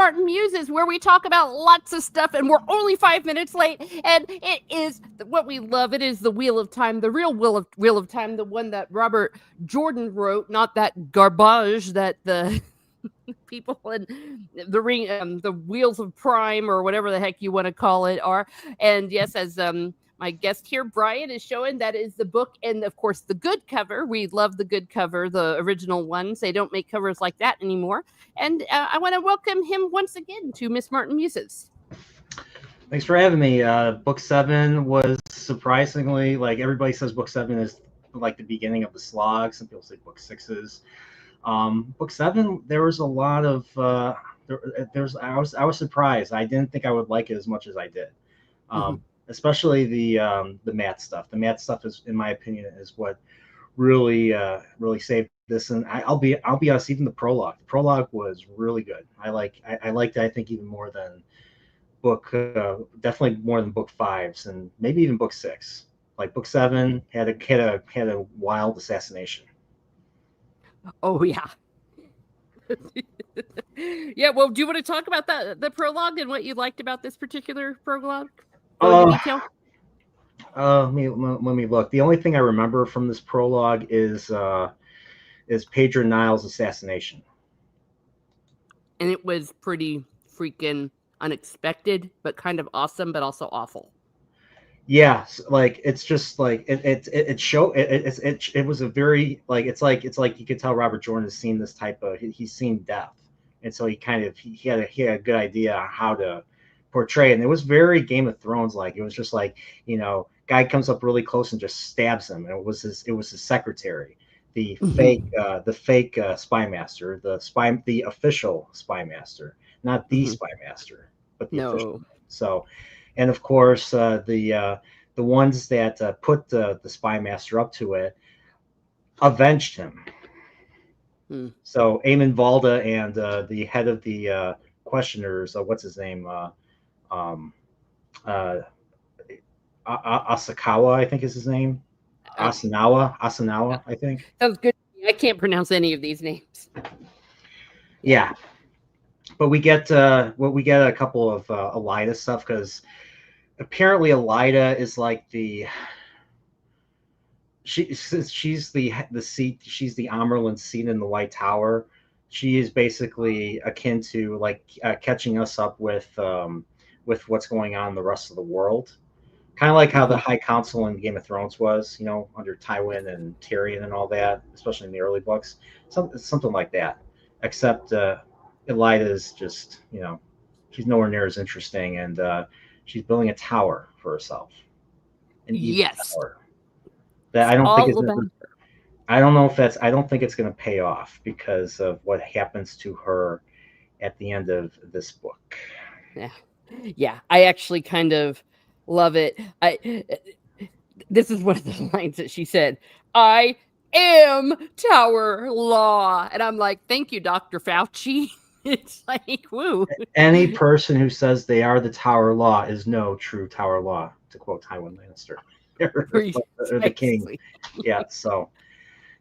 Martin Muses, where we talk about lots of stuff, and we're only 5 minutes late. And it is what we love. It is the Wheel of Time, the real Wheel of Time, the one that Robert Jordan wrote, not that garbage that the people in the ring, the Wheels of Prime, or whatever the heck you want to call it, are. And yes, as my guest here, Brian, is showing, that is the book, and of course the good cover. We love the good cover, the original ones. They don't make covers like that anymore. And I want to welcome him once again to Miss Martin Muses. Thanks for having me. Book 7 was surprisingly, like, everybody says book 7 is like the beginning of the slog. Some people say book 6 is. Book 7, there was a lot of I was surprised. I didn't think I would like it as much as I did. Especially the math stuff. The math stuff is, in my opinion, is what really saved this. And I'll be honest, even the prologue. The prologue was really good. I liked it, I think, even more than definitely more than book 5's, and maybe even book 6. Like book 7 had a wild assassination. Oh yeah. Yeah, well, do you want to talk about the prologue and what you liked about this particular prologue? Detail? Let me look. The only thing I remember from this prologue is Pedro Niles' assassination. And it was pretty freaking unexpected, but kind of awesome, but also awful. Yeah, like it's just like it was a very, like, it's like you could tell Robert Jordan has seen this type of, he's seen death, and so he had a good idea on how to portray it. And it was very Game of Thrones like. It was just like, guy comes up really close and just stabs him, and it was his secretary, the fake spy master, the official spy master, not the spy master, but the official. So, and of course, the ones that put the spy master up to it avenged him. So Eamon Valda and the head of the questioners, what's his name? Asakawa, I think is his name. Asanawa, I think. Sounds good. I can't pronounce any of these names. Yeah, but we get a couple of Elida stuff, because apparently Elida is like she's the seat. She's the Amerlin seat in the White Tower. She is basically akin to like catching us up with what's going on in the rest of the world. Kind of like how the High Council in Game of Thrones was, under Tywin and Tyrion and all that, especially in the early books. Something like that, except Elida is just, she's nowhere near as interesting, and she's building a tower for herself. An evil tower. That I don't think it's going to pay off because of what happens to her at the end of this book. Yeah, I actually kind of love it. This is one of the lines that she said, "I am Tower Law," and I'm like, "Thank you, Dr. Fauci." It's like, woo. Any person who says they are the Tower Law is no true Tower Law, to quote Tywin Lannister. or the king. Yeah, so,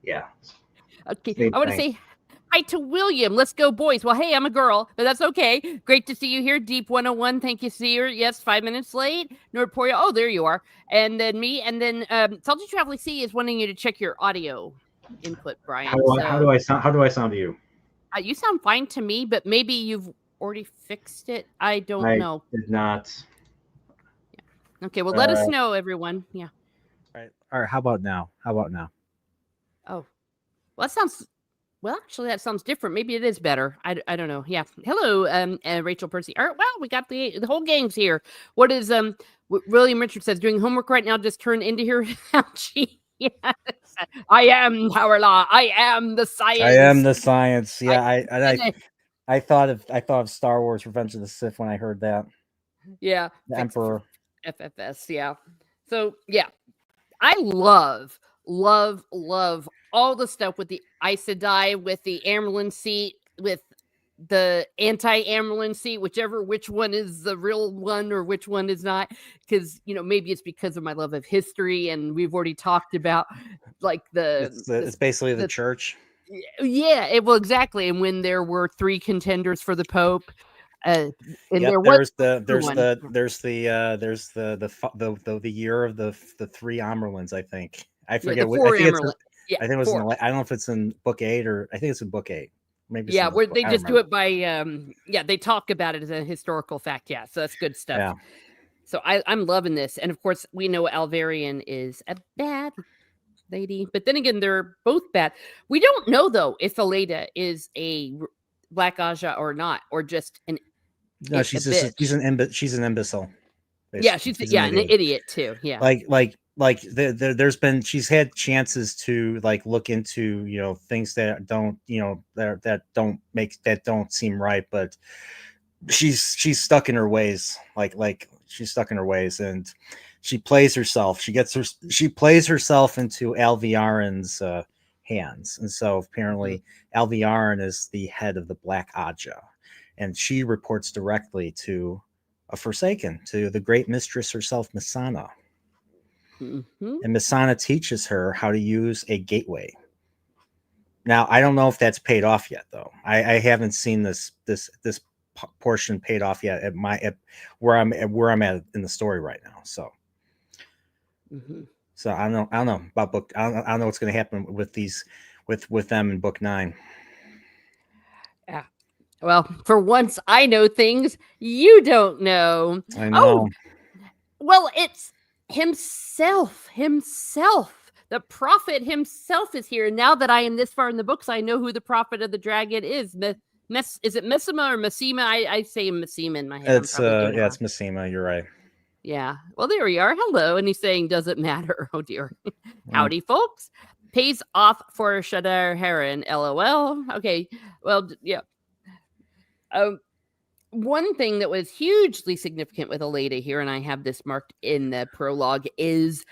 yeah. Okay, I want to say hi to William. Let's go, boys. Well, hey, I'm a girl, but that's okay. Great to see you here. Deep 101. Thank you, Seer. Yes, 5 minutes late. Nerdporeal. Oh, there you are. And then me. And then Salty Traveling C is wanting you to check your audio input, Brian. How do I sound to you? You sound fine to me, but maybe you've already fixed it. I don't know. I did not. Yeah. Okay, well, let us know, everyone. Yeah. All right. How about now? Oh, well, actually, that sounds different. Maybe it is better. I don't know. Yeah. Hello, Rachel Percy. All right, well, we got the whole gang's here. What is William Richard says, doing homework right now, just turned into here. Yes. I am Tower Law. I am the science. I am the science. Yeah, I thought of Star Wars: Revenge of the Sith when I heard that. Yeah, the Emperor. FFS. Yeah. So yeah, I love all the stuff with the Aes Sedai, with the Amerlin seat, with the anti-Amerlin seat, which one is the real one or which one is not, because maybe it's because of my love of history, and we've already talked about like it's basically the church. Yeah, well, exactly. And when there were 3 contenders for the Pope, And Yep, there was there's one. the year of the three Amerlins. I think I Yeah, forget the what I four think it's. Amerlin. Yeah, I think it was in four. the. I don't know if it's in book 8 or I think it's in book 8. Maybe it's Yeah, in this where book. they I don't just do remember. it by yeah, they talk about it as a historical fact. Yeah, so that's good stuff. Yeah, So I'm loving this. And of course, we know Alvarian is a bad lady, but then again, they're both bad. We don't know though if Aleda is a Black Aja or not, or just no, a bitch. she's an imbecile. Yeah, Basically, she's she's an yeah, an idiot. idiot too. Yeah. There's been she's had chances to like look into things that don't that don't seem right, but she's stuck in her ways, like she's stuck in her ways, and she plays herself. She plays herself into Alviarin's hands, and so apparently Alviarin is the head of the Black Aja, and she reports directly to a Forsaken, to the Great Mistress herself, Misana. Mm-hmm. And Misana teaches her how to use a gateway. Now, I don't know if that's paid off yet, though. I haven't seen this portion paid off yet at where I'm at in the story right now. So, so I don't know about book. I don't know what's going to happen with these with them in book 9. Yeah. Well, for once, I know things you don't know. I Oh, know. well, it's himself. The prophet himself is here. Now that I am this far in the books, I know who the prophet of the dragon is. Is it Messima or Massima? I say Massima in my head. It's it's Massima. You're right. Yeah. Well, there we are. Hello. And he's saying, does it matter? Oh, dear. Howdy, folks. Pays off for Shadar Heron. LOL. Okay. Well, yeah. One thing that was hugely significant with Aleda here, and I have this marked in the prologue, is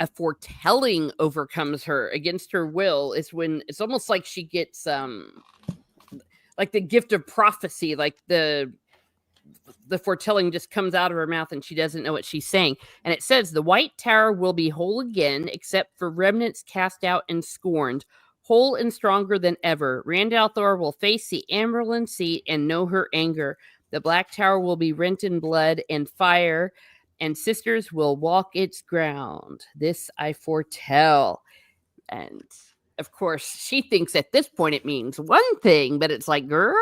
a foretelling overcomes her against her will. Is when it's almost like she gets like the gift of prophecy, like the foretelling just comes out of her mouth and she doesn't know what she's saying. And it says, the White Tower will be whole again, except for remnants cast out and scorned, whole and stronger than ever. Randalthor will face the Amberlin seat and know her anger. The Black Tower will be rent in blood and fire, and sisters will walk its ground. This I foretell. And of course, she thinks at this point it means one thing, but it's like, girl,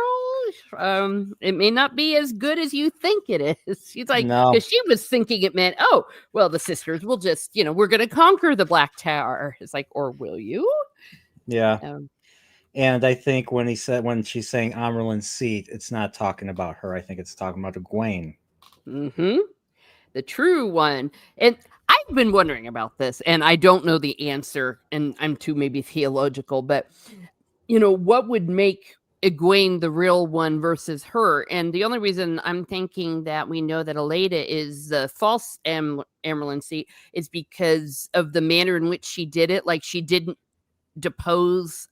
it may not be as good as you think it is. She's like, No. because she was thinking it meant, oh, well, the sisters will just, we're going to conquer the Black Tower. It's like, or will you? Yeah. And I think when she's saying Amerlin's seat, it's not talking about her. I think it's talking about Egwene. Mm-hmm. The true one. And I've been wondering about this, and I don't know the answer, and I'm too maybe theological, but what would make Egwene the real one versus her? And the only reason I'm thinking that we know that Aleda is the false Amerlin seat is because of the manner in which she did it. Like, she didn't depose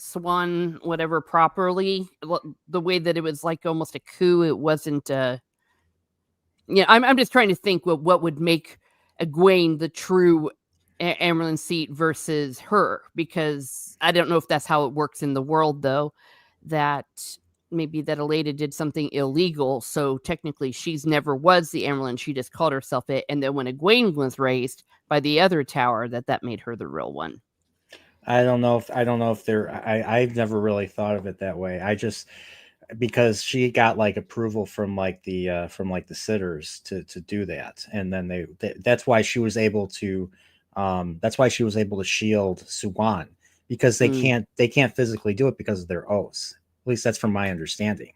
Swan whatever properly, the way that it was like almost a coup. It wasn't I'm just trying to think what would make Egwene the true Amerlin seat versus her, because I don't know if that's how it works in the world, though, that maybe that Aleda did something illegal, so technically she's never was the Amerlin, she just called herself it, and then when Egwene was raised by the other tower, that made her the real one. I don't know if I've never really thought of it that way. I just, because she got like approval from like the sitters to do that, and then that's why she was able to shield Suwan, because they can't physically do it because of their oaths. At least that's from my understanding,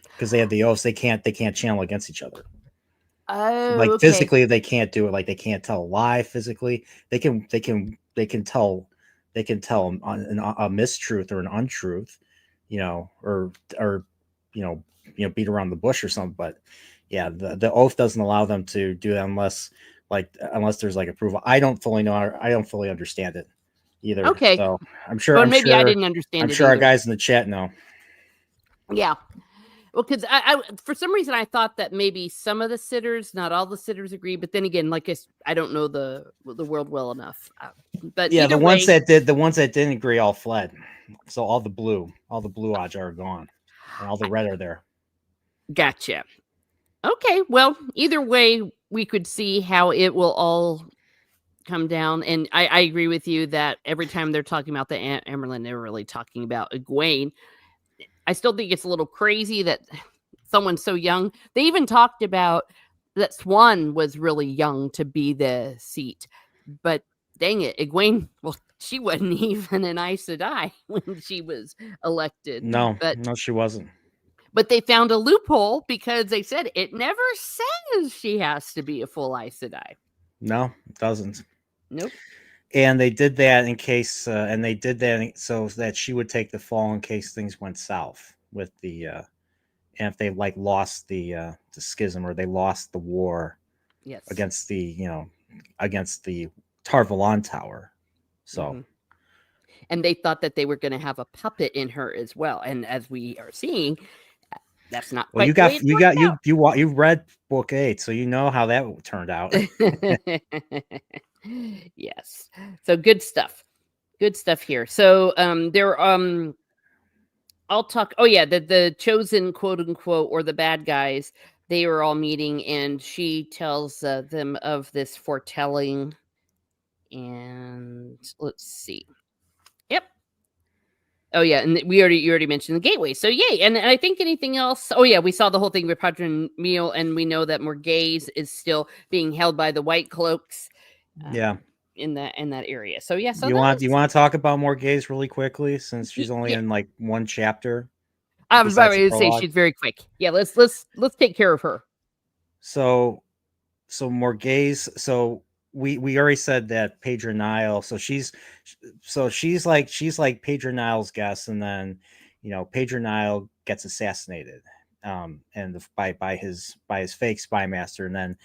because they have the oaths. They can't channel against each other. Oh, like okay. Physically they can't do it. Like, they can't tell a lie physically. They can tell a mistruth or an untruth, or beat around the bush or something. But yeah, the oath doesn't allow them to do that unless there's like approval. I don't fully know. I don't fully understand it either. Okay. So I'm sure. Well, maybe I didn't understand. I'm sure either. Our guys in the chat know. Yeah. Well, because I for some reason I thought that maybe some of the sitters, not all the sitters, agree. But then again, like I don't know the world well enough. But yeah, the ones that didn't agree all fled. So all the blue Aja are gone, and all the red are there. Gotcha. Okay, well, either way, we could see how it will all come down. And I agree with you that every time they're talking about the Amerlin, they're really talking about Egwene. I still think it's a little crazy that someone so young. They even talked about that Swan was really young to be the seat, but dang it, Egwene. Well, she wasn't even an Aes Sedai when she was elected. No, But no, she wasn't. they found a loophole because they said it never says she has to be a full Aes Sedai. No, it doesn't. Nope. And they did that in case, and they did that so that she would take the fall in case things went south with the, and if they like lost the schism or they lost the war Yes. against the, against the Tarvalon Tower. So, Mhm. And they thought that they were going to have a puppet in her as well. And as we are seeing, that's not well, quite the way you read book 8, so you know how that turned out. Yes. So good stuff. Good stuff here. So there I'll talk. Oh yeah, the chosen quote unquote or the bad guys. They are all meeting, and she tells them of this foretelling. And let's see. Yep. Oh yeah, and you already mentioned the gateway. So yay, and I think anything else. Oh yeah, we saw the whole thing with Padron Meal, and we know that Morgaze is still being held by the White Cloaks. Yeah. In that area. So yeah. So you want to talk about Morgaze really quickly since she's only yeah. in like one chapter. I was about besides the to say prologue? she's very quick. Yeah, let's take care of her. So Morgaze. So we already said that Pedro Nile. So she's like Pedro Nile's guest, and then Pedro Nile gets assassinated, and by his fake spy master, and then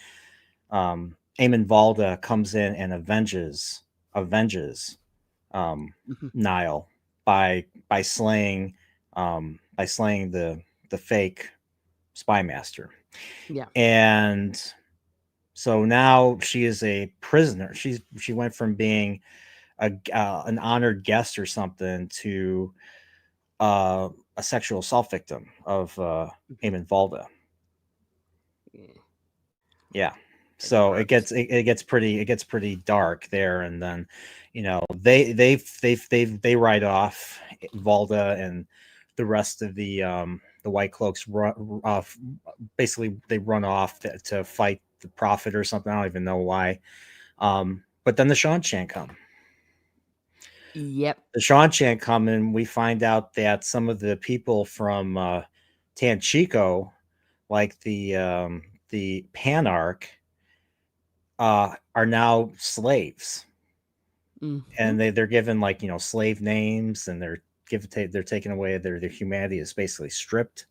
Eamon Valda comes in and avenges Nile by slaying the fake spy master. Yeah. And so now she is a prisoner. She went from being an honored guest or something to a sexual assault victim of Eamon Valda. Yeah. So it gets pretty dark there, and then they write off Valda, and the rest of the White Cloaks run off. Basically, they run off to fight the Prophet or something. I don't even know why. But then the Seanchan come. Yep. The Seanchan come, and we find out that some of the people from Tanchico, like the Panarch, are now slaves. Mm-hmm. And they're given like slave names, and they're taken away. Their humanity is basically stripped,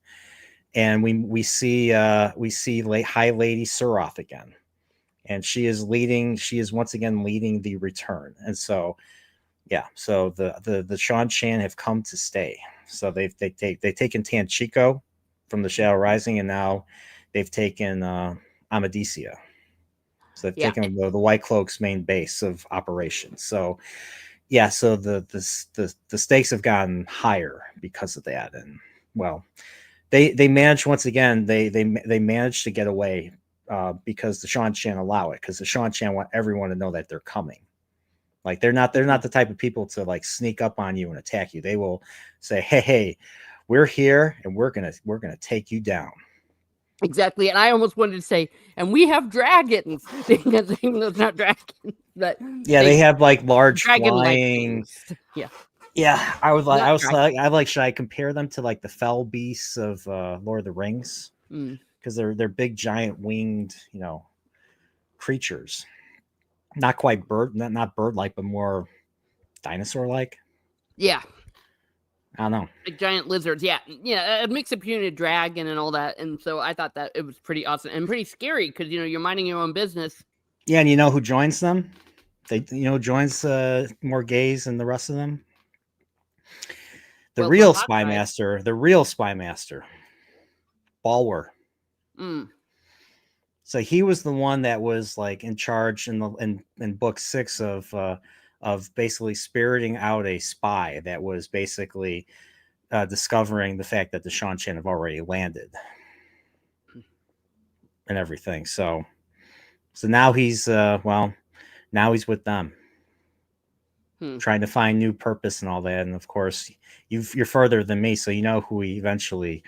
and we see High Lady Suroth again, and she is once again leading the return. And so so the Seanchan have come to stay. So they've taken Tanchico from the Shadow Rising, and now they've taken Amadisia. So they've taken the White Cloaks' main base of operations. So so the stakes have gotten higher because of that. And well, they managed once again. They managed to get away because the Seanchan allow it, because the Seanchan want everyone to know that they're coming. Like they're not the type of people to like sneak up on you and attack you. They will say, hey, we're here, and we're gonna take you down. Exactly. And I almost wanted to say, and we have dragons, because even though it's not dragons, but they have like large dragon-like flying. things. Yeah. Yeah, should I compare them to like the fell beasts of Lord of the Rings? Because they're big, giant winged, creatures. Not quite not bird-like, but more dinosaur-like. Yeah. I don't know. Like giant lizards. Yeah. Yeah. A mix between a dragon and all that. And so I thought that it was pretty awesome and pretty scary because, you're minding your own business. Yeah. And you know who joins them? They, joins Morgaze and the rest of them? The real spy master. Balwer. So he was the one that was like in charge in book 6 of basically spiriting out a spy that was basically discovering the fact that the Seanchan have already landed. and everything. So now he's now he's with them, trying to find new purpose and all that. And of course, you're further than me, so you know who he eventually,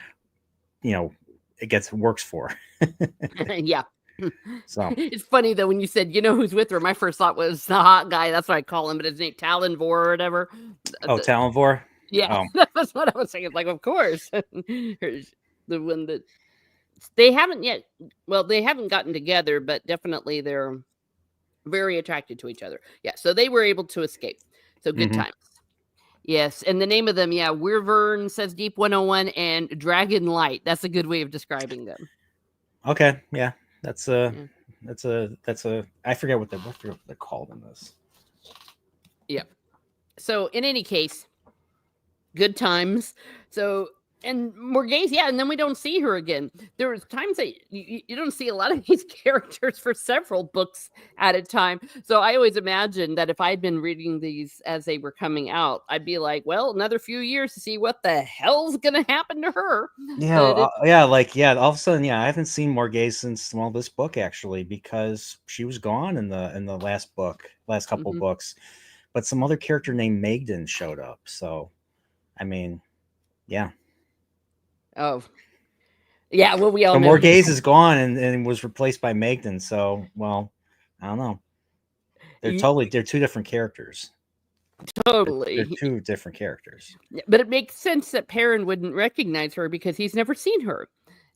it works for. Yeah. So It's funny though when you said who's with her. My first thought was the hot guy. That's what I call him, but his name Talonvor or whatever. Talonvor. Yeah, Oh. that's what I was saying. Like, of course, the one that they haven't yet. Well, they haven't gotten together, but definitely they're very attracted to each other. Yeah, so they were able to escape. So good times. Yes, and the name of them, Wyvern Says Deep 101 and Dragon Light. That's a good way of describing them. Okay, yeah, that's a I forget what they're called in this. Yeah. So in any case, good times. So and Morghese, and then we don't see her again. There was times that you don't see a lot of these characters for several books at a time. So I always imagined that if I'd been reading these as they were coming out, I'd be like, well, another few years to see what the hell's gonna happen to her. Yeah, all of a sudden, I haven't seen Morghese since this book actually, because she was gone in the last couple books, but some other character named Magdan showed up. So, I mean, yeah. Oh, yeah. Well, we all know Morghese is gone and was replaced by Magdan. So, well, I don't know. They're two different characters. Totally. They're two different characters. But it makes sense that Perrin wouldn't recognize her because he's never seen her.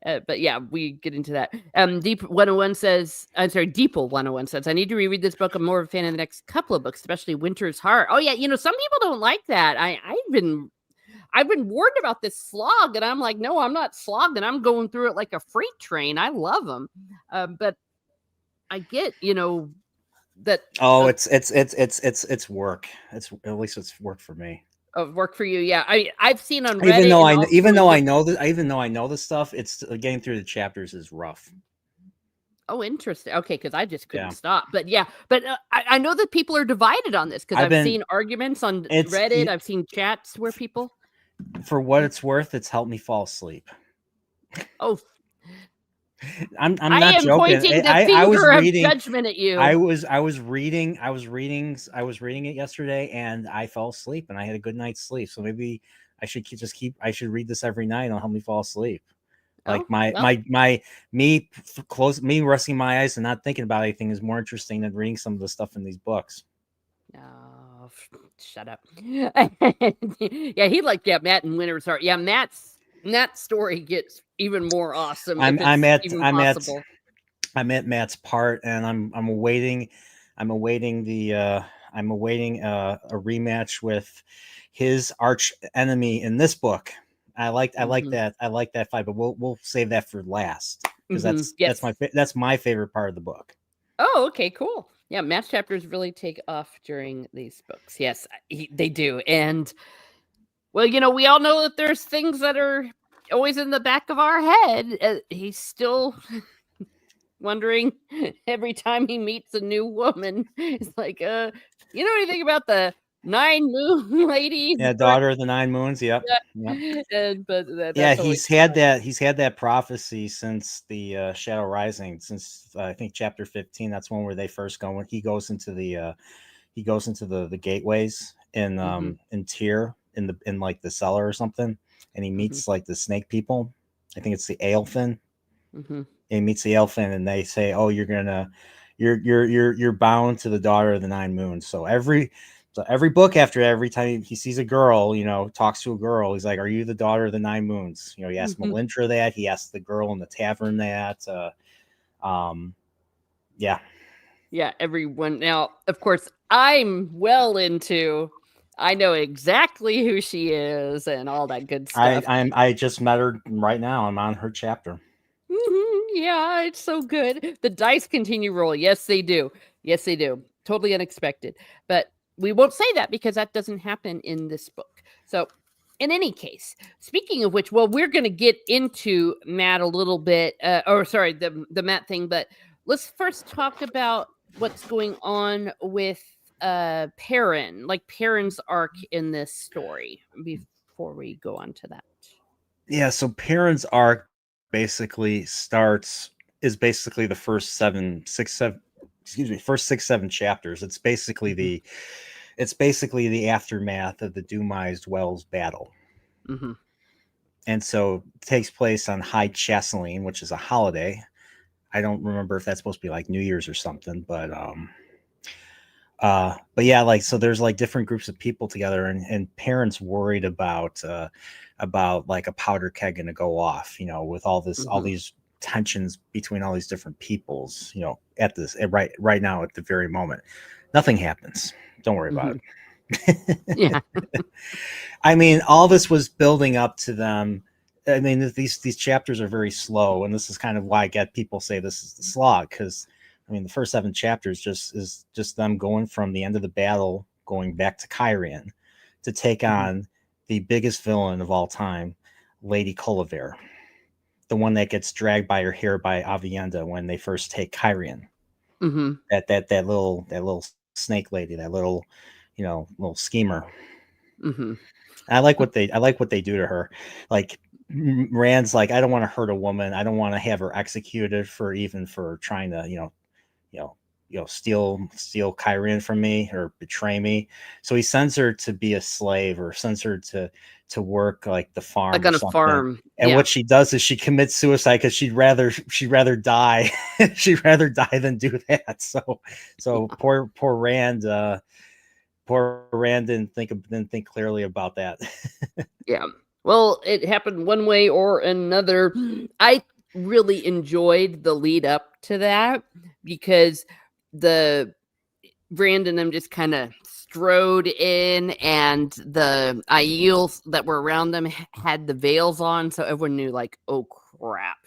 But yeah, we get into that. Deep 101 says, I'm sorry, Deeple 101 says, I need to reread this book. I'm more of a fan of the next couple of books, especially Winter's Heart. Oh yeah, some people don't like that. I've been warned about this slog, and I'm like, no, I'm not slogging. I'm going through it like a freight train. I love them, but I get, that. It's work. It's at least it's work for me. Work for you, yeah. I've seen on Reddit. Even though I know the stuff, it's getting through the chapters is rough. Oh, interesting. Okay, because I just couldn't stop. But I know that people are divided on this because I've seen arguments on Reddit. I've seen chats where people. For what it's worth, it's helped me fall asleep. Oh, I'm not joking. Pointing the finger of judgment at you. I was reading it yesterday, and I fell asleep, and I had a good night's sleep. So maybe I should I should read this every night. It'll help me fall asleep. Like me resting my eyes and not thinking about anything is more interesting than reading some of the stuff in these books. Oh, shut up. Yeah, Matt and Winter's Heart. Yeah, Matt's story gets even more awesome. I'm at Matt's part, and I'm awaiting a rematch with his arch enemy in this book. I like that fight, but we'll save that for last, because that's my favorite part of the book. Oh, okay, cool. Yeah, Matt's chapters really take off during these books. Yes, they do. And well, we all know that there's things that are always in the back of our head. He's still wondering every time he meets a new woman. It's like, you know anything about the 9 Moon lady? Yeah, daughter of the 9 moons. Yep. He's had that prophecy since the Shadow Rising, since I think chapter 15. That's one where they first go when he goes into the gateways in Tyr in like the cellar or something, and he meets like the snake people. I think it's the Aelfin. And he meets the Aelfin, and they say, "Oh, you're bound to the daughter of the 9 moons." So every book after every time he sees a girl, talks to a girl, he's like, "Are you the daughter of the 9 moons?" He asks Melintra that. He asks the girl in the tavern that. Yeah, everyone. Now, of course, I'm well into. I know exactly who she is and all that good stuff. I just met her right now. I'm on her chapter. Yeah, it's so good. The dice continue roll. Yes, they do. Yes, they do. Totally unexpected. But we won't say that because that doesn't happen in this book. So, in any case, speaking of which, well, we're going to get into Matt a little bit, the Matt thing, but let's first talk about what's going on with Perrin, like Perrin's arc in this story, before we go on to that. Yeah, so Perrin's arc basically starts is basically the first first 6-7 chapters. It's basically the aftermath of the Dumised Wells battle. Mm-hmm. And so it takes place on High Chasseline, which is a holiday. I don't remember if that's supposed to be like New Year's or something, but yeah, like, so there's like different groups of people together, and parents worried about like a powder keg gonna go off, with all these tensions between all these different peoples, right now at the very moment. Nothing happens. Don't worry about it. Yeah. I mean, all this was building up to them. I mean, these chapters are very slow, and this is kind of why I get people say this is the slog, because I mean, the first 7 chapters is just them going from the end of the battle, going back to Kyrian to take on the biggest villain of all time, Lady Colliver, the one that gets dragged by her hair by Avienda when they first take Kyrian. Mm-hmm. That little snake lady, that little little schemer. Mm-hmm. I like what they do to her. Like, Rand's like, I don't want to hurt a woman. I don't want to have her executed for trying to steal Kyrian from me or betray me. So he sends her to be a slave, or sends her to work like the farm, Like or on a something. farm. And Yeah. what she does is she commits suicide because she'd rather die. She'd rather die than do that. So poor Rand. Poor Rand didn't think clearly about that. Yeah. Well, it happened one way or another. I really enjoyed the lead up to that, because the Rand and them just kind of strode in, and the Aiels that were around them had the veils on, so everyone knew, like, oh crap,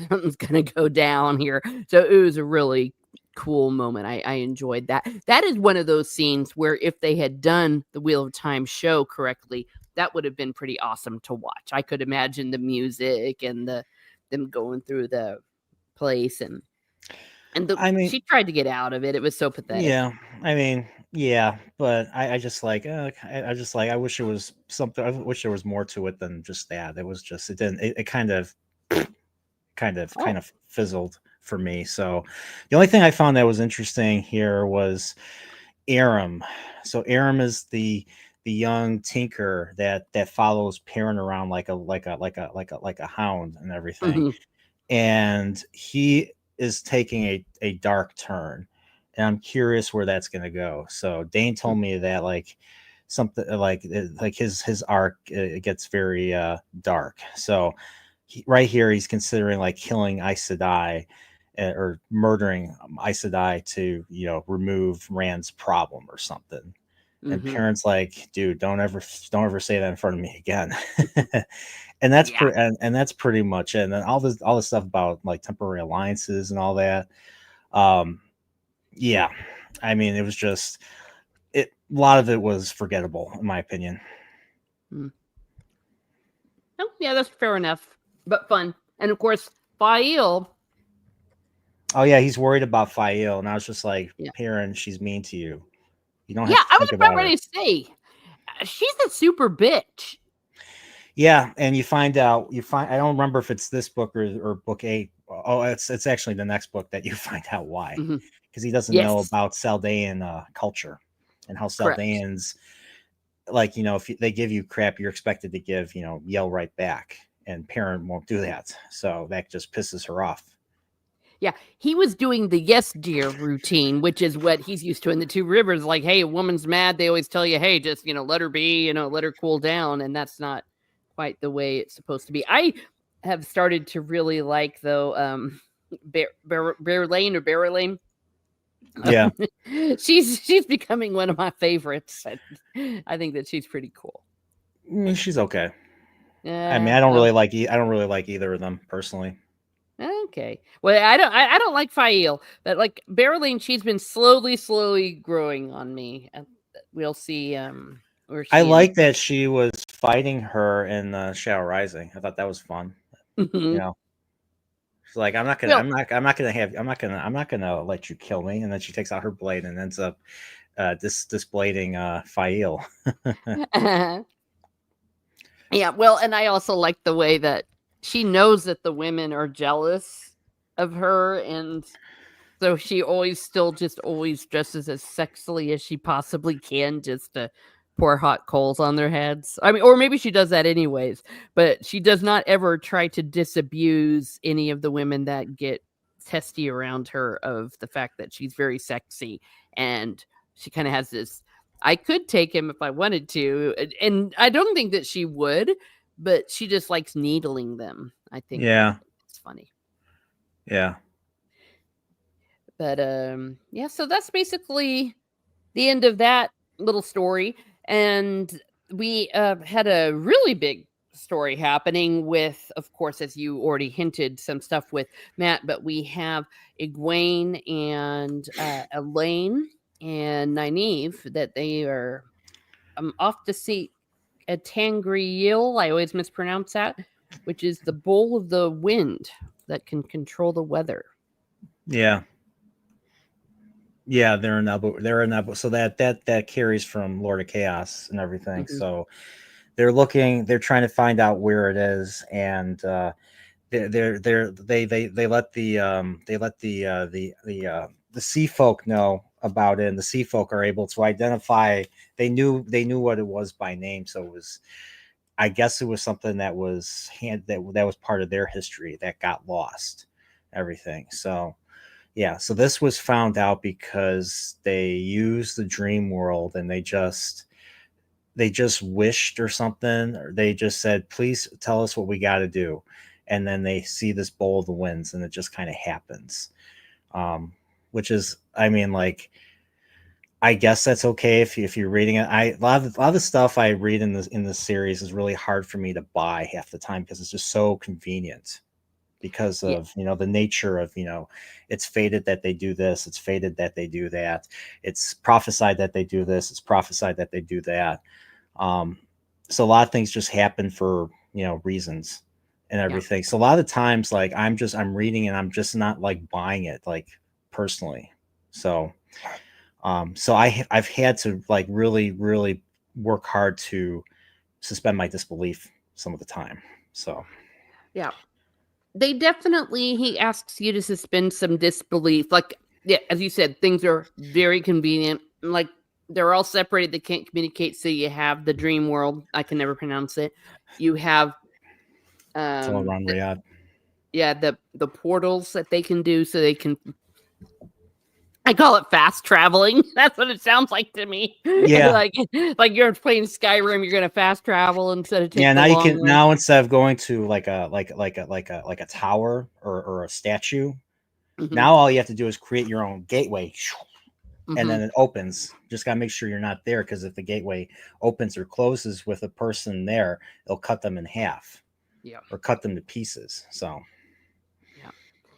something's gonna go down here. So it was a really cool moment. I enjoyed that. That is one of those scenes where if they had done the Wheel of Time show correctly, that would have been pretty awesome to watch. I could imagine the music and them going through the place, and I mean, she tried to get out of it. It was so pathetic. yeah, I mean, yeah, but I just like, I just like, I wish it was something. I wish there was more to it than just that. It was just, it didn't. It kind of fizzled for me. So the only thing I found that was interesting here was Aram. So Aram is the young tinker that follows Perrin around like a hound and everything. Mhm. And he is taking a dark turn, and I'm curious where that's going to go. So Dane told me that like something like his arc, it gets very dark. So right here he's considering like killing Aes Sedai, or murdering Aes Sedai to remove Rand's problem or something. And Mhm. Perrin's like, dude, don't ever say that in front of me again. And that's Yeah. and that's pretty much it. And then all this stuff about like temporary alliances and all that. Yeah, I mean, it was just a lot of it was forgettable in my opinion. Oh, yeah, that's fair enough, but fun. And of course, Fael. Oh yeah, he's worried about Fael, and I was just like, Yeah. Perrin, she's mean to you. You don't Yeah, have to I was think about about her. ready to say she's a super bitch. Yeah, and you find I don't remember if it's this book or book 8. Oh, it's actually the next book that you find out why, Mhm. because he doesn't know Yes, about Saldean culture, and how correct. Saldeans, like, if they give you crap, you're expected to give, yell right back, and Perrin won't do that, so that just pisses her off. Yeah, he was doing the yes dear routine, which is what he's used to in the Two Rivers. Like, hey, a woman's mad, they always tell you, hey, just let her be, let her cool down, and that's not quite the way it's supposed to be. I have started to really like, though, Berylane or Berylane. Yeah. She's becoming one of my favorites. I think that she's pretty cool. She's okay. Yeah. I mean, I don't really like either of them personally. Okay. Well, I don't like Fael, but like Berylane, she's been slowly growing on me. We'll see where I she like ends that she was fighting her in Shadow Rising. I thought that was fun. up. She's like, I'm not Well, gonna let you kill me. And then she takes out her blade and ends up disblading Fael. yeah, well, and I also like the way that she knows that the women are jealous of her, and so she always dresses as sexily as she possibly can, just to pour hot coals on their heads. I mean, or maybe she does that anyways, but she does not ever try to disabuse any of the women that get testy around her of the fact that she's very sexy, and she kind of has this. I could take him if I wanted to, and I don't think that she would, but she just likes needling them. I think Yeah. it's funny. Yeah. But yeah, so that's basically the end of that little story. And we had a really big story happening with, of course, as you already hinted, some stuff with Matt, but we have Egwene and Elaine and Nynaeve that they are off to see a Tangriel. I always mispronounce that, which is the bowl of the wind that can control the weather. Yeah. Yeah, they're in Abu. They're in Abu. So that carries from Lord of Chaos and everything. Mhm. So they're looking. They're trying to find out where it is, and they let the sea folk know about it, and the sea folk are able to identify. They knew what it was by name. So it was. I guess it was something that was that was part of their history that got lost. Everything. So yeah, so this was found out because they used the dream world and they just wished or something, or they just said, please tell us what we got to do. And then they see this bowl of the winds and it just kind of happens. Which is, I mean, like, I guess that's okay if you're reading it. A lot of the stuff I read in this series is really hard for me to buy half the time because it's just so convenient because Yeah. of the nature of it's fated that they do this, it's fated that they do that, it's prophesied that they do this, it's prophesied that they do that. So a lot of things just happen for reasons and everything. So a lot of the times, like, I'm reading and I'm just not like buying it, like, personally. So I've had to, like, really work hard to suspend my disbelief some of the time. So Yeah. They definitely, he asks you to suspend some disbelief. Like, yeah, as you said, things are very convenient. Like, they're all separated. They can't communicate. So you have the dream world. I can never pronounce it. You have, it's all around Riyadh. yeah, the portals that they can do so they can. I call it fast traveling. That's what it sounds like to me. Yeah. like you're playing Skyrim, you're gonna fast travel instead of take Yeah, the now you long can, way. instead of going to like a tower or a statue, Mhm, now all you have to do is create your own gateway, and mhm. then it opens. Just gotta make sure you're not there, because if the gateway opens or closes with a person there, it'll cut them in half Yeah. or cut them to pieces. So Yeah.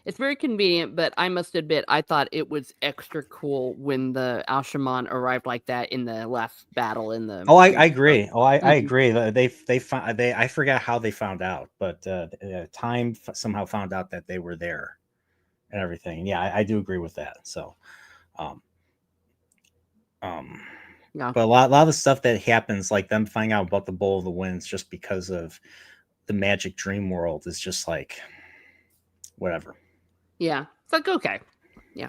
It's very convenient, but I must admit, I thought it was extra cool when the Al-Shaman arrived like that in the last battle in the. oh, I agree. Oh, I Mhm. agree. They found I forgot how they found out, but time somehow found out that they were there and everything. Yeah, I do agree with that. So um um Yeah. but a lot of the stuff that happens, like them finding out about the bowl of the winds just because of the magic dream world, is just like whatever. Yeah. It's like, okay. Yeah.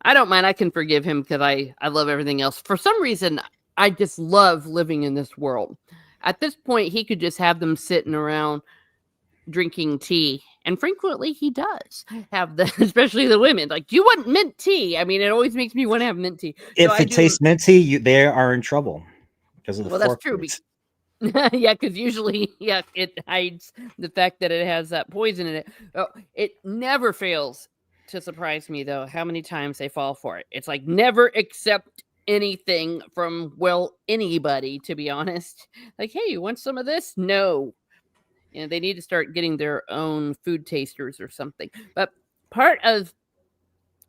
I don't mind. I can forgive him because I love everything else. For some reason, I just love living in this world. At this point, he could just have them sitting around drinking tea. And frequently he does have the, especially the women, like, do you want mint tea? I mean, it always makes me want to have mint tea. So If I it do. tastes minty, they are in trouble because of the Well, that's fork true. fruits. Yeah, because usually, yeah, it hides the fact that it has that poison in it. Oh, it never fails to surprise me, though, how many times they fall for it. It's like never accept anything from, well, anybody, to be honest. Like, hey, you want some of this? No. They need to start getting their own food tasters or something. But part of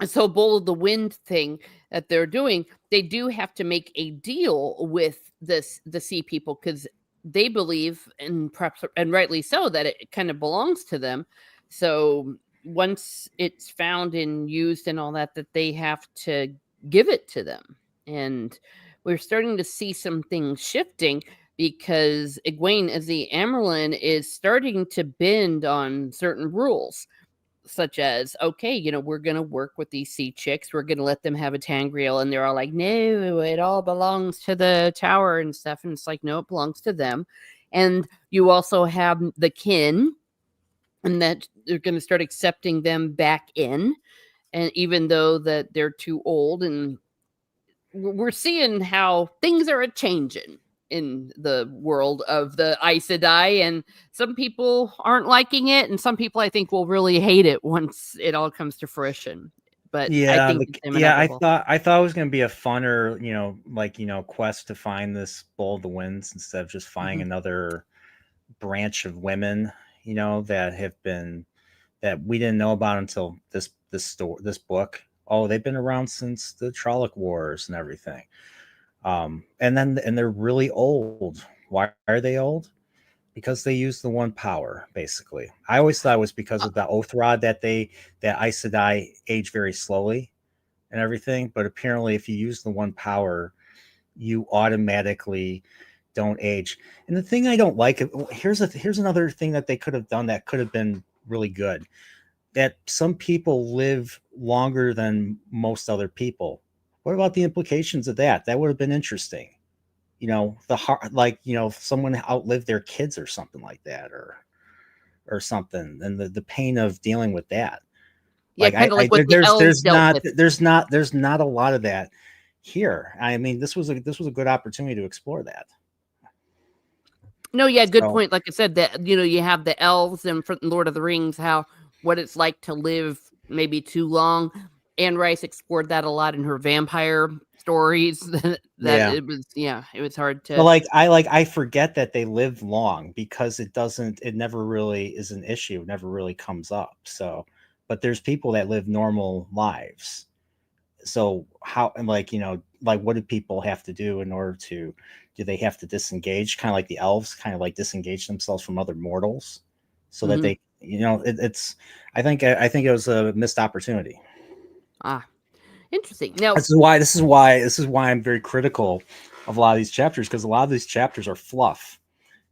so bowl of the wind thing that they're doing, they do have to make a deal with the sea people because they believe, and perhaps and rightly so, that it kind of belongs to them. So once it's found and used and all that, that they have to give it to them. And we're starting to see some things shifting because Egwene as the Amerlin is starting to bend on certain rules. such as, okay, we're going to work with these sea chicks. We're going to let them have a tangriel. And they're all like, no, it all belongs to the tower and stuff. And it's like, no, it belongs to them. And you also have the kin, and that they're going to start accepting them back in. And even though that they're too old, and we're seeing how things are changing in the world of the Aes Sedai, and some people aren't liking it, and some people I think will really hate it once it all comes to fruition. But I think it's inevitable. I thought it was going to be a funner, quest to find this Bowl of the Winds instead of just finding another branch of women, that we didn't know about until this book. Oh, they've been around since the Trolloc Wars and everything. And they're really old. Why are they old? Because they use the one power, basically. I always thought it was because of the oath rod that Aes Sedai age very slowly and everything. But apparently, if you use the one power, you automatically don't age. And the thing I don't like, here's another thing that they could have done that could have been really good. That some people live longer than most other people. What about the implications of that? That would have been interesting. Someone outlived their kids or something like that, or something, and the pain of dealing with that. Yeah, kind of like what the elves dealt with. There's not a lot of that here. I mean, this was a good opportunity to explore that. No, yeah, good point. Like I said, that you have the elves and from Lord of the Rings, what it's like to live maybe too long. Anne Rice explored that a lot in her vampire stories. It was hard to. Well, I forget that they live long because it never really is an issue. It never really comes up. So, but there's people that live normal lives. So how, and what do people have to do in order to? Do they have to disengage, kind of like the elves, kind of like disengage themselves from other mortals, so that they, it's. I think it was a missed opportunity. Interesting. Now, this is why I'm very critical of a lot of these chapters, because a lot of these chapters are fluff.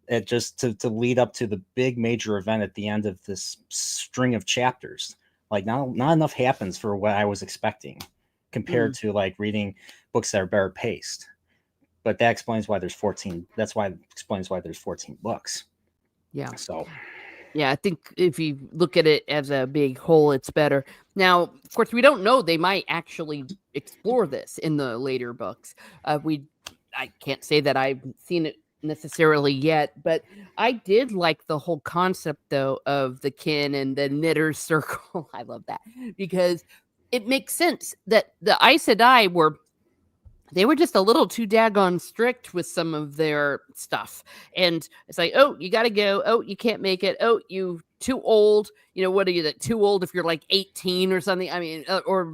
It just to lead up to the big major event at the end of this string of chapters. Like not enough happens for what I was expecting, compared to like reading books that are better paced. But that explains why there's 14. That's why it explains why there's 14 books. Yeah. So. Yeah, I think if you look at it as a big whole, it's better. Now, of course, we don't know. They might actually explore this in the later books. I can't say that I've seen it necessarily yet, but I did like the whole concept, though, of the kin and the knitter's circle. I love that because it makes sense that the Aes Sedai they were just a little too daggone strict with some of their stuff. And it's like, oh, you got to go. Oh, you can't make it. Oh, you too old. What are you, that too old if you're like 18 or something? I mean, or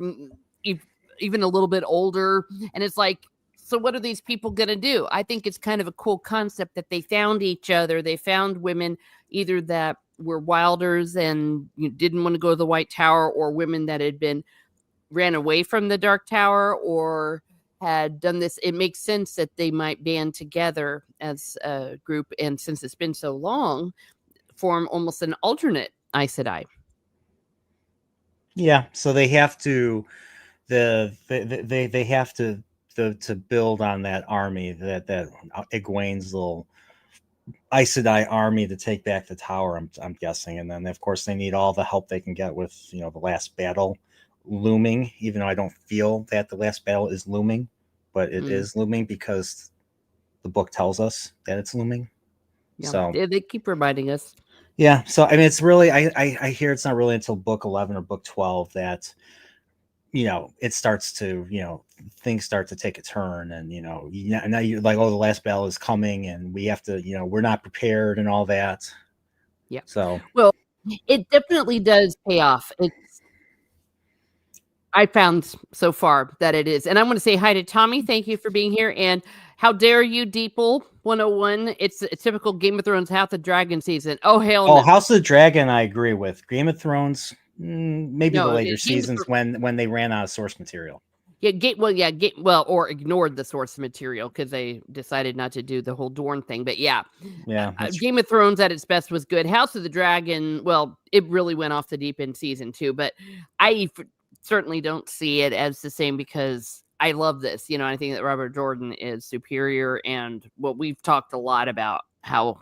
even a little bit older. And it's like, so what are these people going to do? I think it's kind of a cool concept that they found each other. They found women either that were wilders and didn't want to go to the White Tower, or women that ran away from the Dark Tower, or had done this. It makes sense that they might band together as a group, and since it's been so long, form almost an alternate Aes Sedai. Yeah, so they have to they have to build on that army, that Egwene's little Aes Sedai army, to take back the tower. I'm guessing, and then of course they need all the help they can get with the last battle looming, even though I don't feel that the last battle is looming, but it is looming because the book tells us that it's looming. Yeah, so they keep reminding us. Yeah, so I mean, it's really I hear it's not really until book 11 or book 12 that it starts to things start to take a turn, and now you're like, oh, the last battle is coming, and we have to we're not prepared and all that. Yeah. So well, it definitely does pay off. I found so far that it is. And I want to say hi to Tommy. Thank you for being here. And how dare you, Deeple 101. It's a typical Game of Thrones House of Dragon season. Oh, hell no. House of the Dragon, I agree with. Game of Thrones, maybe the later seasons when they ran out of source material. or ignored the source material because they decided not to do the whole Dorne thing. But yeah, Game of Thrones at its best was good. House of the Dragon, well, it really went off the deep end season 2, but certainly don't see it as the same because I love this. I think that Robert Jordan is superior, and what we've talked a lot about how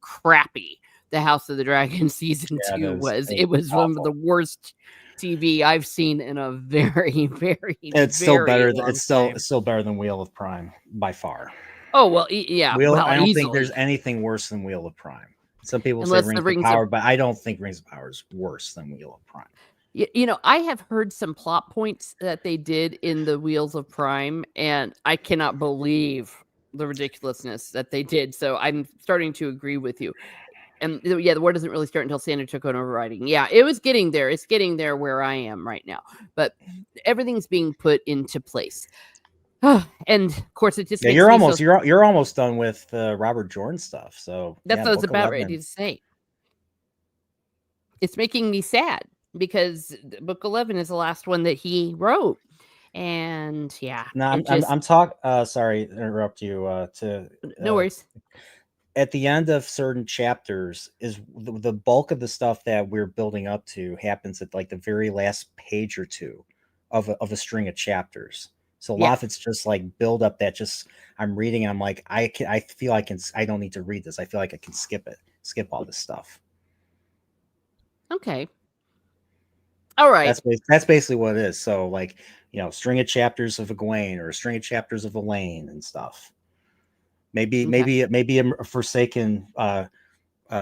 crappy the House of the Dragon season 2 was. It was awful. one of the worst TV I've seen in a very, very, it's very still better. long It's time. still better than Wheel of Prime by far. Oh well, yeah. I don't easily. think there's anything worse than Wheel of Prime. Some people Unless say Rings of Power, but I don't think Rings of Power is worse than Wheel of Prime. I have heard some plot points that they did in the Wheels of Prime, and I cannot believe the ridiculousness that they did. So I'm starting to agree with you. And yeah, the war doesn't really start until Sandor took on overriding. Yeah, it was getting there. It's getting there where I am right now. But everything's being put into place. And of course, it just makes you're me almost you're almost done with Robert Jordan stuff. So that's what I was about ready to say. It's making me sad because Book 11 is the last one that he wrote. And yeah, no, I'm talking. Sorry to interrupt you. No worries. At the end of certain chapters is the bulk of the stuff that we're building up to happens at like the very last page or two of a string of chapters. So a lot of it's just like build up that just I'm reading and I'm like I feel I don't need to read this. I feel like I can skip all this stuff. Okay. All right. That's basically what it is. So like string of chapters of Egwene or a string of chapters of Elaine and stuff. Maybe a Forsaken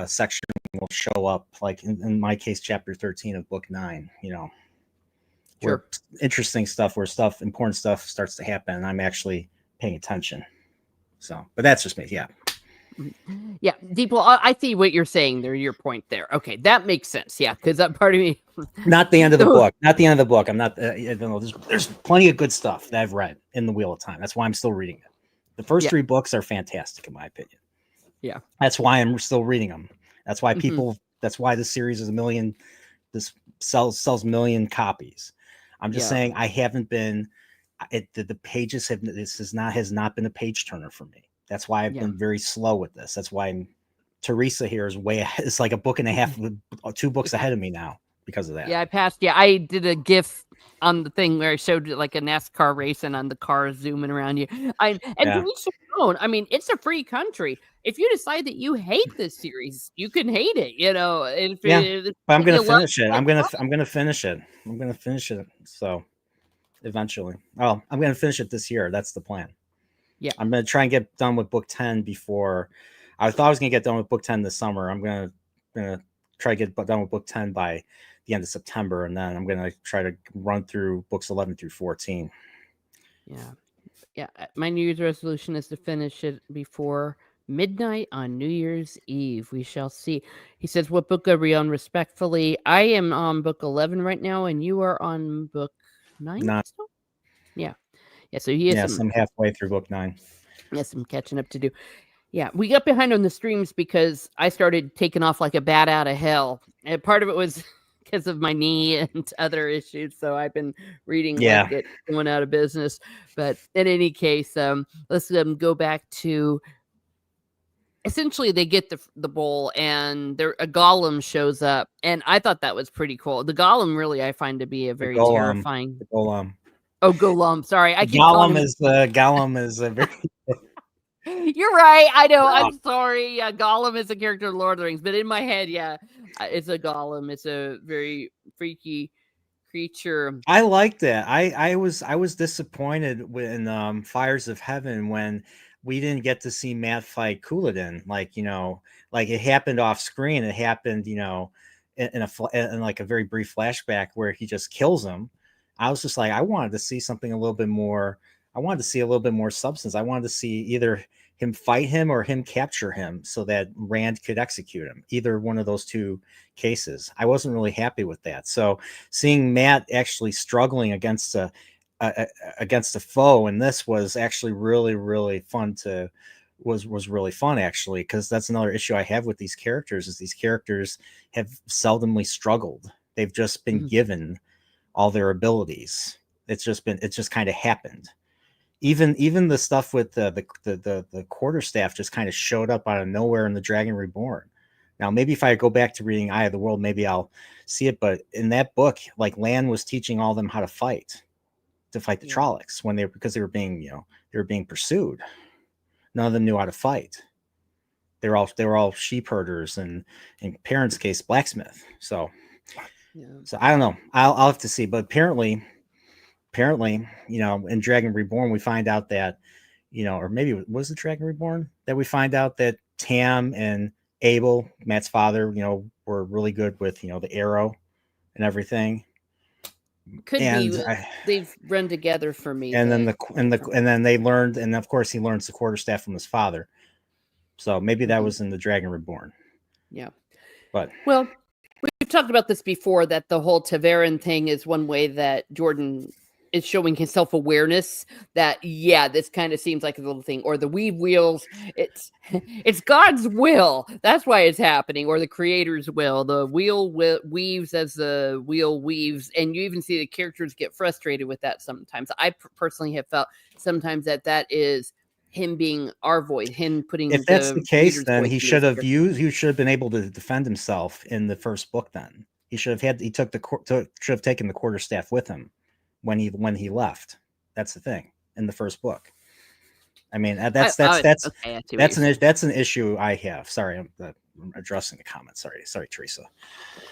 section will show up, like in my case, chapter 13 of book 9. Where interesting stuff, important stuff starts to happen, and I'm actually paying attention. So, but that's just me. Yeah. Yeah, Deep. Well, I see what you're saying there. Your point there. Okay, that makes sense. Yeah, because that part of me. Not the end of the book. Not the end of the book. I'm not. There's plenty of good stuff that I've read in the Wheel of Time. This why I'm still reading it. The first 3 books are fantastic, in my opinion. Yeah. That's why I'm still reading them. That's why people, that's why this series is this sells million copies. I'm just saying I haven't been, the pages has not been a page turner for me. That's why I've been very slow with this. That's why Teresa here is it's like a book and a half, 2 books ahead of me now because of that. Yeah, I passed. Yeah, I did a GIF on the thing where I showed like a NASCAR race and on the car zooming around you. And to each your own. I mean, it's a free country. If you decide that you hate this series, you can hate it. But I'm gonna finish it. I'm gonna finish it. I'm gonna finish it. So eventually, I'm gonna finish it this year. That's the plan. Yeah, I'm gonna try and get done with book 10 before. I thought I was gonna get done with book 10 this summer. I'm gonna try to get done with book 10 by the end of September, and then I'm gonna try to run through books 11 through 14. Yeah. My New Year's resolution is to finish it before midnight on New Year's Eve. We shall see. He says, "What book are we on?" Respectfully, I am on book 11 right now, and you are on book 9. Yeah. So he is. I'm halfway through book 9. Yes, I'm catching up to do. Yeah, we got behind on the streams because I started taking off like a bat out of hell. And part of it was because of my knee and other issues. So I've been reading like it going out of business. But in any case, let's go back to essentially they get the bowl and a golem shows up. And I thought that was pretty cool. The golem really I find to be a very terrifying. The golem. Oh, golem. Sorry. I keep Gollum is a very... You're right. I know. I'm sorry. Gollum is a character in Lord of the Rings, but in my head, it's a golem. It's a very freaky creature. I liked that. I was disappointed in Fires of Heaven when we didn't get to see Matt fight Couladin. Like it happened off screen. It happened, in like a very brief flashback where he just kills him. I was just like, I wanted to see something a little bit more. I wanted to see a little bit more substance. I wanted to see either him fight him or him capture him so that Rand could execute him. Either one of those 2 cases. I wasn't really happy with that. So seeing Matt actually struggling against a foe, and this was actually really, really fun was really fun actually, because that's another issue I have with these characters is these characters have seldomly struggled. They've just been given all their abilities. It's just kind of happened. Even the stuff with the quarterstaff just kind of showed up out of nowhere in the Dragon Reborn. Now, maybe if I go back to reading Eye of the World, maybe I'll see it. But in that book, like Lan was teaching all of them how to fight the Trollocs because they were being pursued. None of them knew how to fight. They were all sheep herders and in parents' case blacksmith. So I don't know. I'll have to see. But apparently, in Dragon Reborn, we find out that, or maybe it was the Dragon Reborn that we find out that Tam and Abel, Matt's father, were really good with, the arrow and everything. Could be they've run together for me. And then they learned, and of course he learns the quarterstaff from his father. So maybe that was in the Dragon Reborn. Yeah. But well, we've talked about this before, that the whole Taveran thing is one way that Jordan is showing his self-awareness, that this kind of seems like a little thing. Or the weave wheels, it's God's will, that's why it's happening, or the creator's will. The wheel weaves as the wheel weaves, and you even see the characters get frustrated with that sometimes. I personally have felt sometimes that is him being our voice, him putting. If that's the case, then he should have been able to defend himself in the first book. Then he should have taken the quarterstaff with him when he left. That's the thing in the first book. I mean, that's an issue I have. Sorry, I'm addressing the comments. Sorry, Teresa.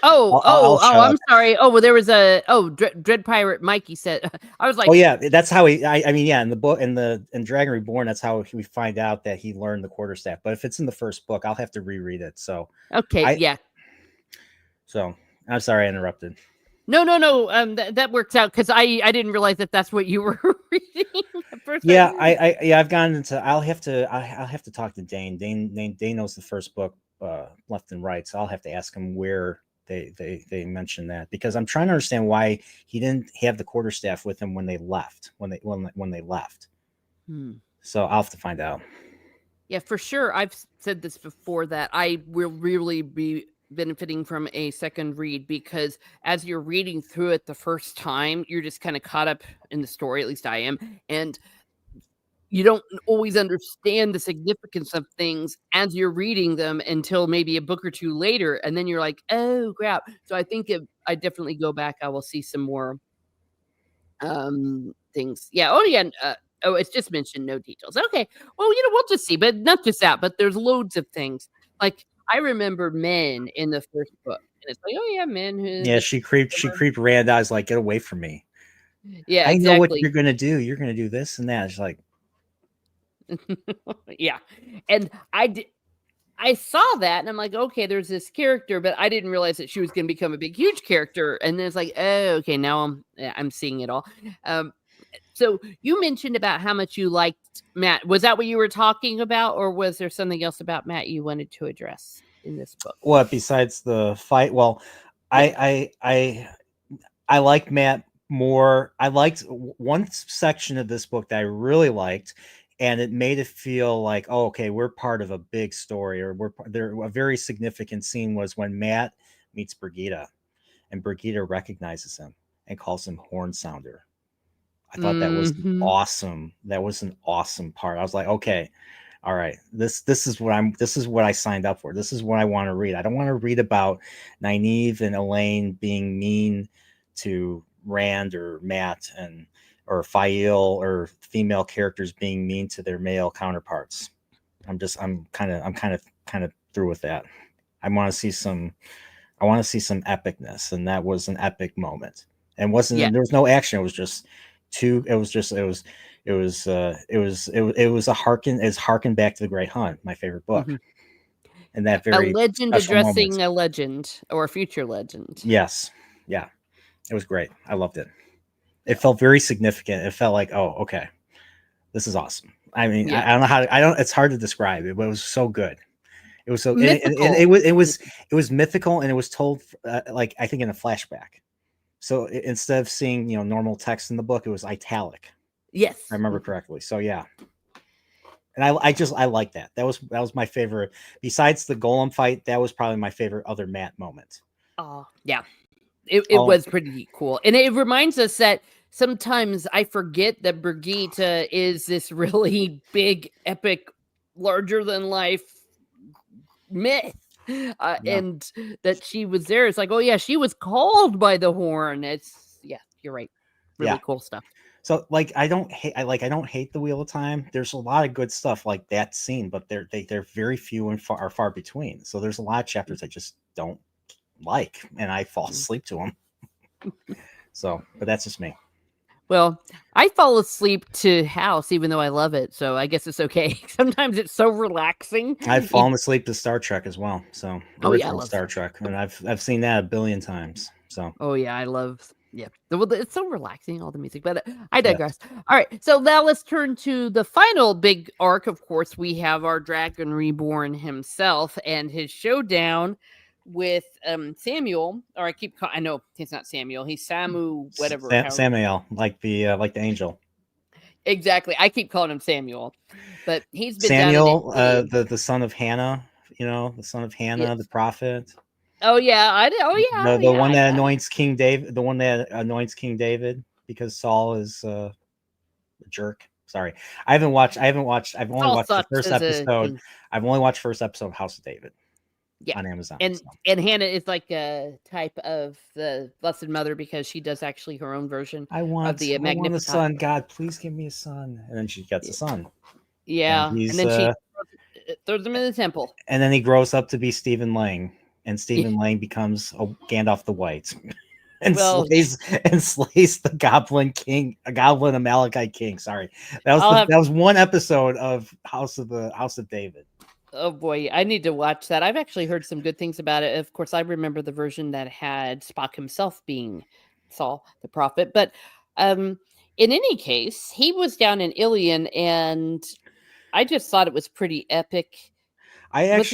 I'm sorry. Oh, well, there was Dread Pirate Mikey said. I was like, oh yeah, that's how he. I mean, yeah, in the book, in Dragon Reborn, that's how we find out that he learned the quarterstaff. But if it's in the first book, I'll have to reread it. So okay, So I'm sorry I interrupted. No. That works out, because I didn't realize that's what you were reading. I've gone into. I'll have to talk to Dane. Dane knows the first book left and right, so I'll have to ask him where they mentioned that, because I'm trying to understand why he didn't have the quarterstaff with him when they left. So I'll have to find out. Yeah, for sure. I've said this before, that I will really be benefiting from a second read, because as you're reading through it the first time, you're just kind of caught up in the story. At least I am. And you don't always understand the significance of things as you're reading them until maybe a book or two later. And then you're like, oh crap. So I think if I definitely go back, I will see some more things. Yeah. Oh yeah. It's just mentioned, no details. Okay. Well, we'll just see. But not just that, but there's loads of things. Like, I remember Men in the first book, and it's like, oh yeah, Men. Yeah, she creeped Rand. I was like, get away from me. Yeah, I know what you're gonna do. You're gonna do this and that. It's like, yeah, and I saw that, and I'm like, okay, there's this character, but I didn't realize that she was going to become a big, huge character. And then it's like, oh, okay, now I'm seeing it all. So you mentioned about how much you liked Matt. Was that what you were talking about, or was there something else about Matt you wanted to address in this book? What, besides the fight? Well, I liked Matt more. I liked one section of this book that I really liked, and it made it feel like, oh, okay, we're part of a big story, or a very significant scene was when Matt meets Brigida, and Brigida recognizes him and calls him Horn Sounder. I thought that was awesome. That was an awesome part. I was like, okay, all right, this is what I signed up for. This is what I want to read. I don't want to read about Nynaeve and Elaine being mean to Rand or Matt, or Fael, or female characters being mean to their male counterparts. I'm kind of through with that. I want to see some epicness, and that was an epic moment. And there was no action. It was just it was a harken back to The Great Hunt, my favorite book. And that very a legend addressing a legend, or a future legend. Yes. Yeah. It was great. I loved it. It felt very significant. It felt like, oh, okay, this is awesome. I mean, I don't know it's hard to describe it, but it was so good. It was so, and it was mythical, and it was told like, I think, in a flashback. So instead of seeing, normal text in the book, it was italic. Yes, I remember correctly. So yeah, and I like that. That was my favorite. Besides the Golem fight, that was probably my favorite other Matt moment. Oh yeah, it was pretty cool, and it reminds us that sometimes I forget that Brigitte is this really big, epic, larger than life myth. Yeah. And that she was there. It's like, oh yeah, she was called by the horn. It's yeah, you're right. Really Yeah. cool stuff. So like I don't hate the Wheel of Time. There's a lot of good stuff like that scene, but they're very few and far between. So there's a lot of chapters I just don't like, and I fall asleep to them. So, but that's just me. Well, I fall asleep to House even though I love it, so I guess it's okay. Sometimes it's so relaxing. I've fallen asleep to Star Trek as well. So Oh yeah, I original love Star Trek, and I've seen that a billion times. So Oh yeah, I love yeah. Well, it's so relaxing, all the music. But I yes, digress. All right, so now let's turn to the final big arc. Of course, we have our Dragon Reborn himself and his showdown with Samuel. Or I know he's not Samuel. He's Samu, whatever. How Samael, like the angel. exactly? I keep calling him Samuel, but he's been down in Samuel, Italy. the son of Hannah. You know, the son of Hannah, the Yes. prophet. Oh yeah, I did. Oh yeah, The yeah. one I that got it. anoints King David, the one that anoints King David because Saul is a jerk. Sorry, I haven't watched. I've only Saul watched the sucks first as a episode. king. I've only watched first episode of House of David Yeah. on Amazon. And So. and Hannah is like a type of the Blessed Mother because she does actually her own version of the I want a Magnificat. son. God, please give me a son. And then she gets a son, and Yeah, and he's then she throws him in the temple. and then he grows up to be Stephen Lang, and Yeah. Stephen Lang becomes a Gandalf the White. And Well, slays the Goblin King, a Goblin Amalekite King. Sorry, I'll have that was one episode of House of David. oh boy, I need to watch that. I've actually heard some good things about it. Of course, I remember the version that had Spock himself being Saul the prophet, but in any case, he was down in Ilion and I just thought it was pretty epic. Was it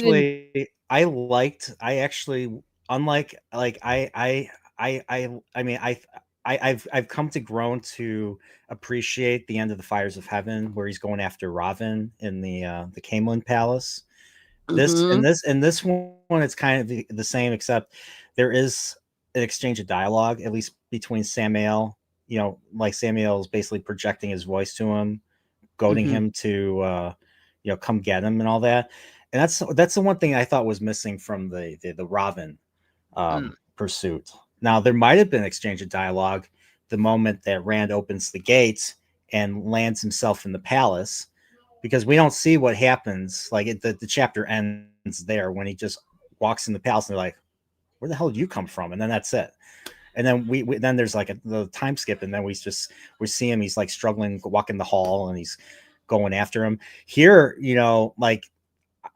in I actually unlike like I mean I've come to grown to appreciate the end of the Fires of Heaven where he's going after Raven in the Camelin Palace. Mhm. This one it's kind of the same, except there is an exchange of dialogue, at least between Samael, you know, like Samuel's basically projecting his voice to him, goading Mhm. him to you know, come get him and all that. And that's the one thing I thought was missing from the Raven Mm. pursuit. Now there might have been exchange of dialogue the moment that Rand opens the gates and lands himself in the palace, because we don't see what happens. Like the chapter ends there when he just walks in the palace and they're like, where the hell did you come from? And then that's it. And then we then there's like the time skip, and then we see him. He's like struggling, walking the hall, and he's going after him. Here, you know, like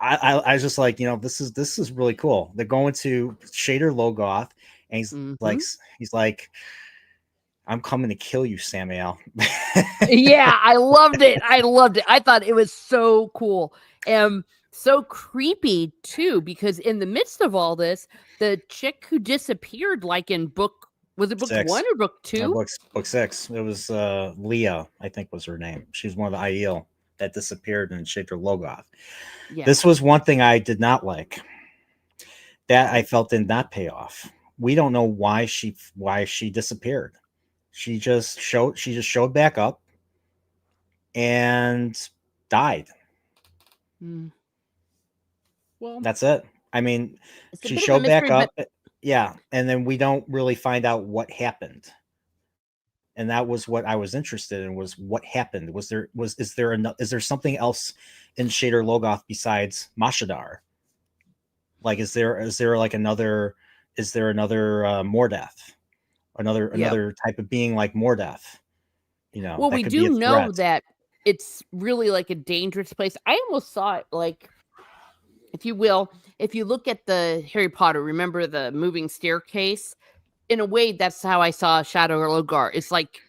I was just like, you know, this is really cool. They're going to Shader Logoth, and Mhm. he's like, I'm coming to kill you, Samael. Yeah, I loved it. I loved it. I thought it was so cool and so creepy too, because in the midst of all this, the chick who disappeared, like in book Six. 1 or book 2? Book 6. It was Leah, I think was her name. She's one of the Aiel that disappeared in Shader Logoth. Yeah. This was one thing I did not like. That I felt did not pay off. We don't know why she disappeared. She just showed back up and died. Mm. Well, That's it. I mean, it's a she bit of a showed back mystery, but up, yeah, and then we don't really find out what happened. And that was what I was interested in, was what happened. Is there something else in Shader Logoth besides Mashadar? Like is there like another Mordeath? yeah. Another type of being like Mordeath, you know, Well, that we could be do a know threat. that it's really like a dangerous place. I almost saw it like, if you will, if you look at the Harry Potter, remember the moving staircase? In a way, that's how I saw Shadow Logar. It's like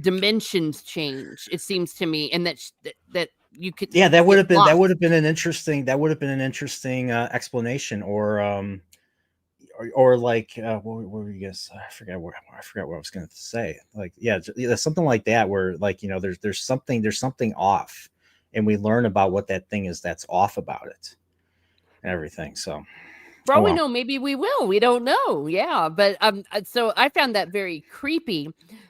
dimensions change, it seems to me, and that you could Yeah, get that would lost. have been an interesting explanation, or like what were you guys? I forgot what I was going to say. Like yeah, something like that, where like, you know, there's something off, and we learn about what that thing is that's off about it and everything. So For all we well. know, maybe we will. We don't know. Yeah, but so I found that very creepy.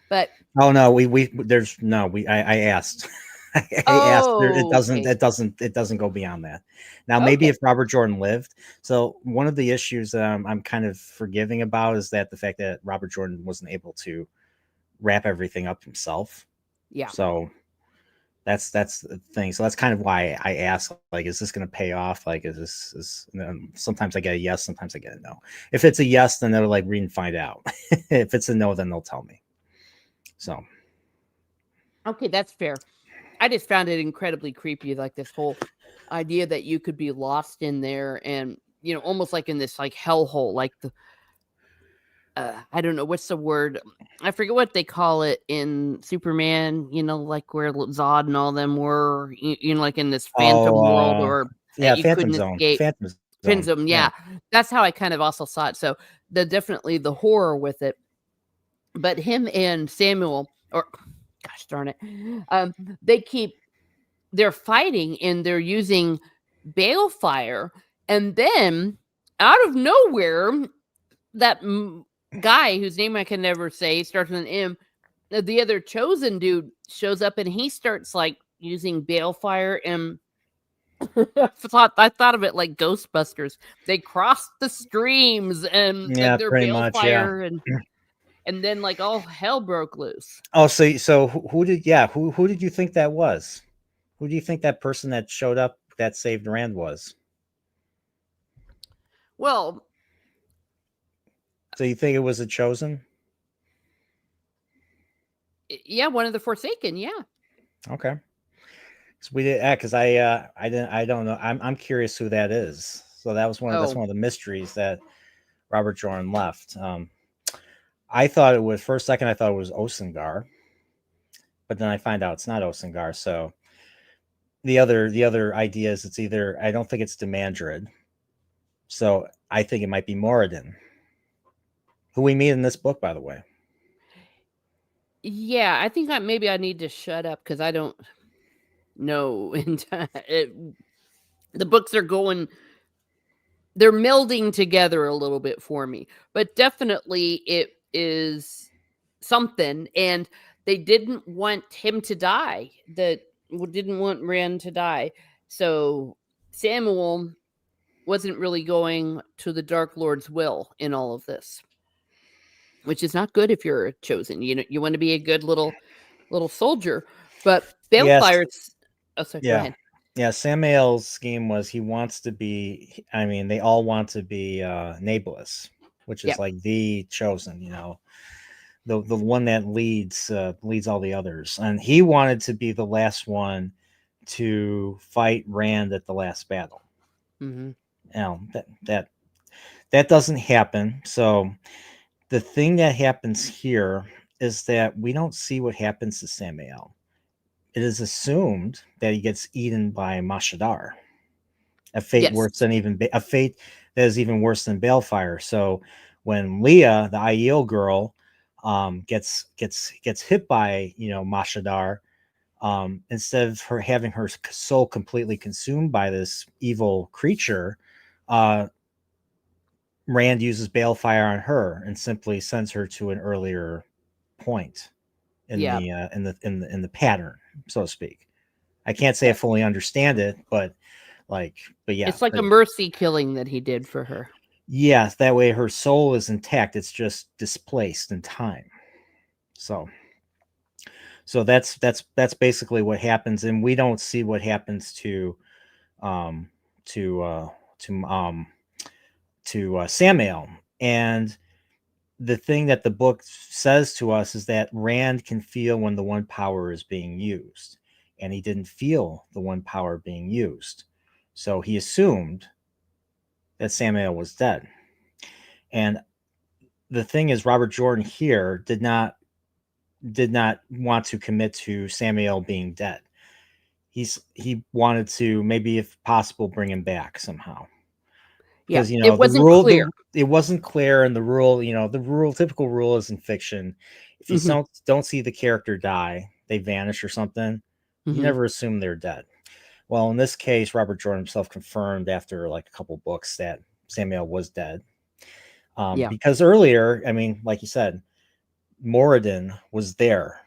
But Oh no, we there's no we I asked. I asked. There, it oh, doesn't. okay, It doesn't go beyond that. Now, maybe okay, if Robert Jordan lived. So one of the issues that I'm kind of forgiving about is that the fact that Robert Jordan wasn't able to wrap everything up himself. yeah. So that's the thing. So that's kind of why I asked, like, is this going to pay off? Like, is this is? Sometimes I get a yes, sometimes I get a no. If it's a yes, then they'll like read and find out. If it's a no, then they'll tell me. So Okay, that's fair. I just found it incredibly creepy, like this whole idea that you could be lost in there, and almost like in this like hellhole, like the I don't know what's the word. I forget what they call it in Superman. Like where Zod and all them were. Like in this phantom world, oh, or that yeah, you Phantom couldn't Zone. escape. Phantom Zone. Phantom, Yeah. yeah, that's how I kind of also saw it. So definitely the horror with it, but him and Samuel, or gosh darn it, they they're fighting and they're using balefire, and then out of nowhere, that guy whose name I can never say starts with an M, the other chosen dude shows up and he starts like using balefire, and I thought of it like Ghostbusters. They crossed the streams and Yeah, their pretty much. Yeah. balefire, and then like all hell broke loose. Oh, so who did who did you think that was? Who do you think that person that showed up that saved Rand was? Well, So you think it was a chosen? yeah, one of the Forsaken, yeah. Okay. So we did because I don't know. I'm curious who that is. So that's Oh, one of the mysteries that Robert Jordan left. I thought it was for a second. I thought it was Osengar, but then I find out it's not Osengar. So the other idea is it's either I don't think it's Demandred. So I think it might be Moradin, who we meet in this book, by the way. yeah. I think maybe I need to shut up because I don't know. The books are going, they're melding together a little bit for me, but definitely it is something. And they didn't want him to die. That didn't want Rand to die. So Samuel wasn't really going to the Dark Lord's will in all of this, which is not good if you're chosen. You want to be a good little soldier. But Yes. Balefire's, oh sorry, go Yeah. ahead. Yeah. Samael's scheme was he wants to be, I mean, they all want to be Nablus, which is Yeah. like the chosen, the one that leads all the others. And he wanted to be the last one to fight Rand at the last battle. Mm-hmm. That doesn't happen. So the thing that happens here is that we don't see what happens to Samael. It is assumed that he gets eaten by Mashadar, a fate Yes. worse than a fate that is even worse than Balefire. So when Leah, the Aiel girl, gets hit by Mashadar, instead of her having her soul completely consumed by this evil creature, Rand uses Balefire on her and simply sends her to an earlier point in Yeah. the pattern, so to speak. I can't say I fully understand it, but yeah, It's like a mercy killing that he did for her. yes, that way her soul is intact. It's just displaced in time. So that's basically what happens, and we don't see what happens to Samael. And the thing that the book says to us is that Rand can feel when the one power is being used, and he didn't feel the one power being used, so he assumed that Samael was dead. And the thing is, Robert Jordan here did not want to commit to Samael being dead. He wanted to, maybe if possible, bring him back somehow. Yeah, Because it wasn't clear. it wasn't clear, and the typical rule is in fiction. If you Mhm. don't see the character die, they vanish or something, you Mhm. never assume they're dead. Well, in this case, Robert Jordan himself confirmed after like a couple books that Samuel was dead. Yeah. Because earlier, I mean, like you said, Moradin was there.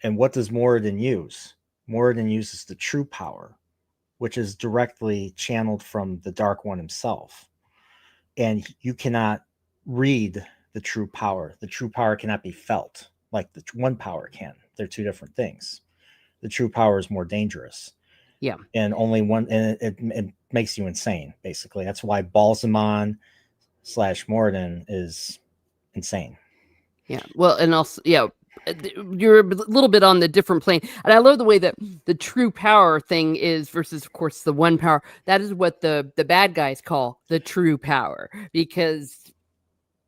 And what does Moradin use? Moradin uses the true power, which is directly channeled from the Dark One himself. And you cannot read the true power. The true power cannot be felt like the one power can. They're two different things. The true power is more dangerous. Yeah. And only one, and it makes you insane, basically. That's why Balsamon / Moradin is insane. Yeah. Well, and also, yeah, you're a little bit on the different plane. And I love the way that the true power thing is versus, of course, the one power. That is what the bad guys call the true power, because,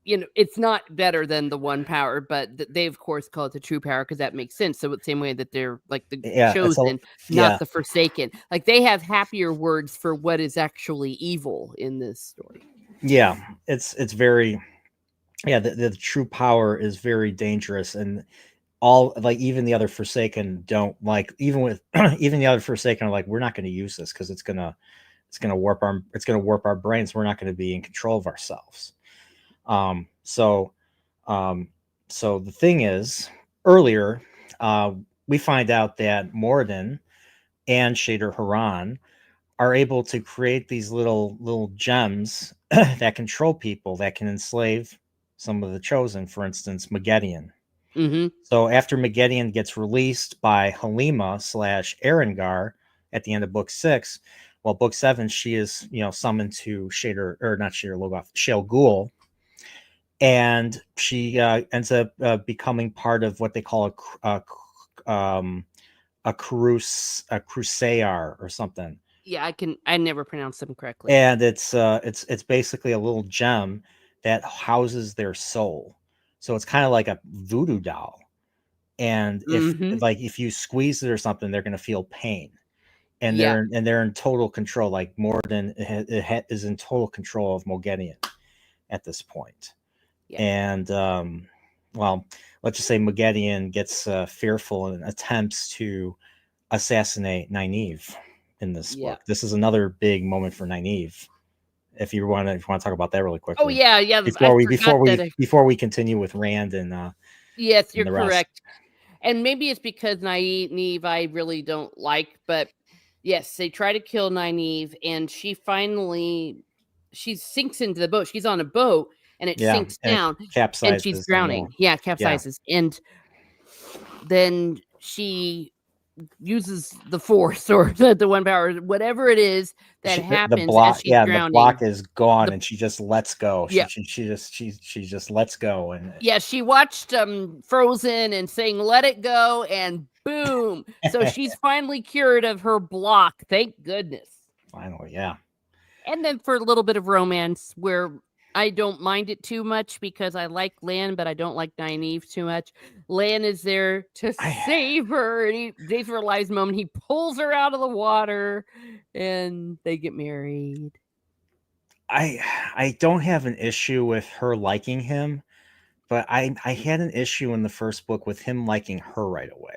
you know, it's not better than the one power, but they, of course, call it the true power because that makes sense. So, the same way that they're like the chosen, not the forsaken. Like, they have happier words for what is actually evil in this story. Yeah. It's very, yeah, the true power is very dangerous, and all, like, even the other Forsaken don't like, even with even the other Forsaken are like, we're not going to use this because it's gonna warp our brains. We're not going to be in control of ourselves. So the thing is, earlier, we find out that Morden and Shader Haran are able to create these little gems that control people, that can enslave some of the chosen. For instance, Megiddian. Mm-hmm. So after Megiddian gets released by Halima / Erengar at the end of book 6, well, book 7, she is, summoned to Shader, or not Shader Logoth, Shale Ghul, and she ends up becoming part of what they call a Crusayar or something. Yeah, I never pronounced them correctly. And it's basically a little gem that houses their soul. So it's kind of like a voodoo doll. And if you squeeze it or something, they're going to feel pain. And they're in total control. Like Morden is in total control of Mogedian at this point. Yeah. And well, let's just say Mogedian gets fearful and attempts to assassinate Nynaeve in this book. This is another big moment for Nynaeve. If you want to talk about that really quickly. Oh yeah. Before we continue with Rand and yes, you're correct. And maybe it's because Nynaeve I really don't like, but yes, they try to kill Nynaeve, and she sinks into the boat. She's on a boat, and it sinks down, capsizes, and she's drowning. Capsizes, and then she uses the force or the one power, whatever it is that happens as she's drowning. The block is gone, and she just lets go. She just lets go, and she watched Frozen and saying "Let it go," and boom! So she's finally cured of her block. Thank goodness. Finally, yeah. And then for a little bit of romance, where I don't mind it too much because I like Lan, but I don't like Nynaeve too much. Lan is there to save her, and he saves her last moment. He pulls her out of the water, and they get married. I don't have an issue with her liking him, but I had an issue in the first book with him liking her right away.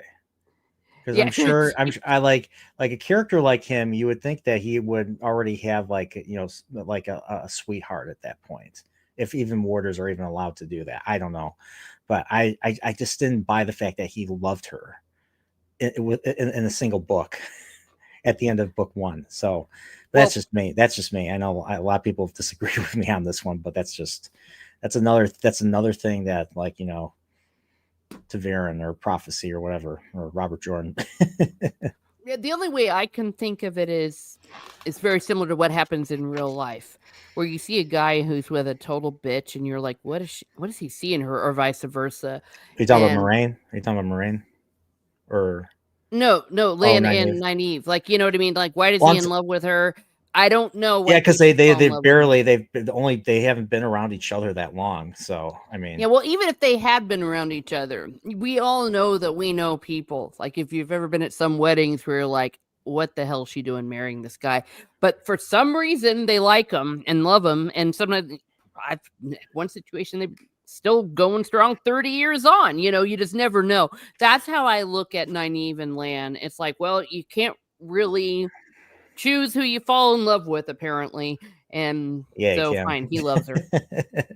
Because I like a character like him, you would think that he would already have like a sweetheart at that point, if even warders are even allowed to do that. I don't know, but I just didn't buy the fact that he loved her in a single book at the end of book 1. So that's just me. I know a lot of people disagree with me on this one, but that's another thing that, like, Taverin or Prophecy or whatever, or Robert Jordan. Yeah, the only way I can think of it is it's very similar to what happens in real life, where you see a guy who's with a total bitch, and you're like, what does he see in her, or vice versa? Are you talking about Moraine? Or no, Lan and Nynaeve. Like, you know what I mean? Like, why does he in love with her? I don't know. Yeah, because they haven't been around each other that long. So I mean, yeah. Well, even if they had been around each other, we all know that we know people. Like, if you've ever been at some weddings where you're like, what the hell is she doing marrying this guy? But for some reason, they like him and love him. And sometimes, one situation, they still going strong 30 years on. You just never know. That's how I look at Nynaeve and Lan. It's like, well, you can't really choose who you fall in love with, apparently. And Yeah, so Kim. fine, he loves her.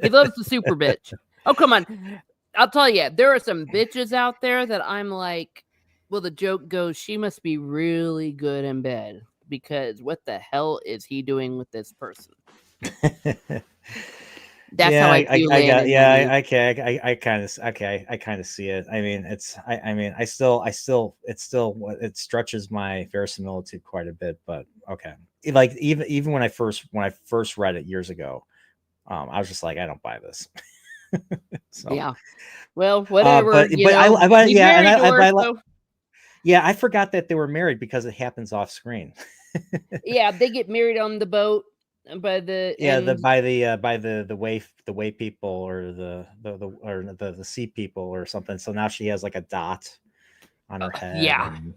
He loves the super bitch. Oh, come on. I'll tell you, there are some bitches out there that I'm like, well, the joke goes, she must be really good in bed because what the hell is he doing with this person? That's how I view I Lan got and Nynaeve. okay. I kind of I kind of see it. I mean, I mean, I still it stretches my verisimilitude quite a bit, but okay. Like even when I first read it years ago, I was just like, I don't buy this. So, Yeah. Well, whatever, but he's yeah, and married to her, I so yeah, I forgot that they were married because it happens off screen. yeah, they get married on the boat by the Yeah, end. by the way people or the sea people or something. So now she has like a dot on her head, Yeah. and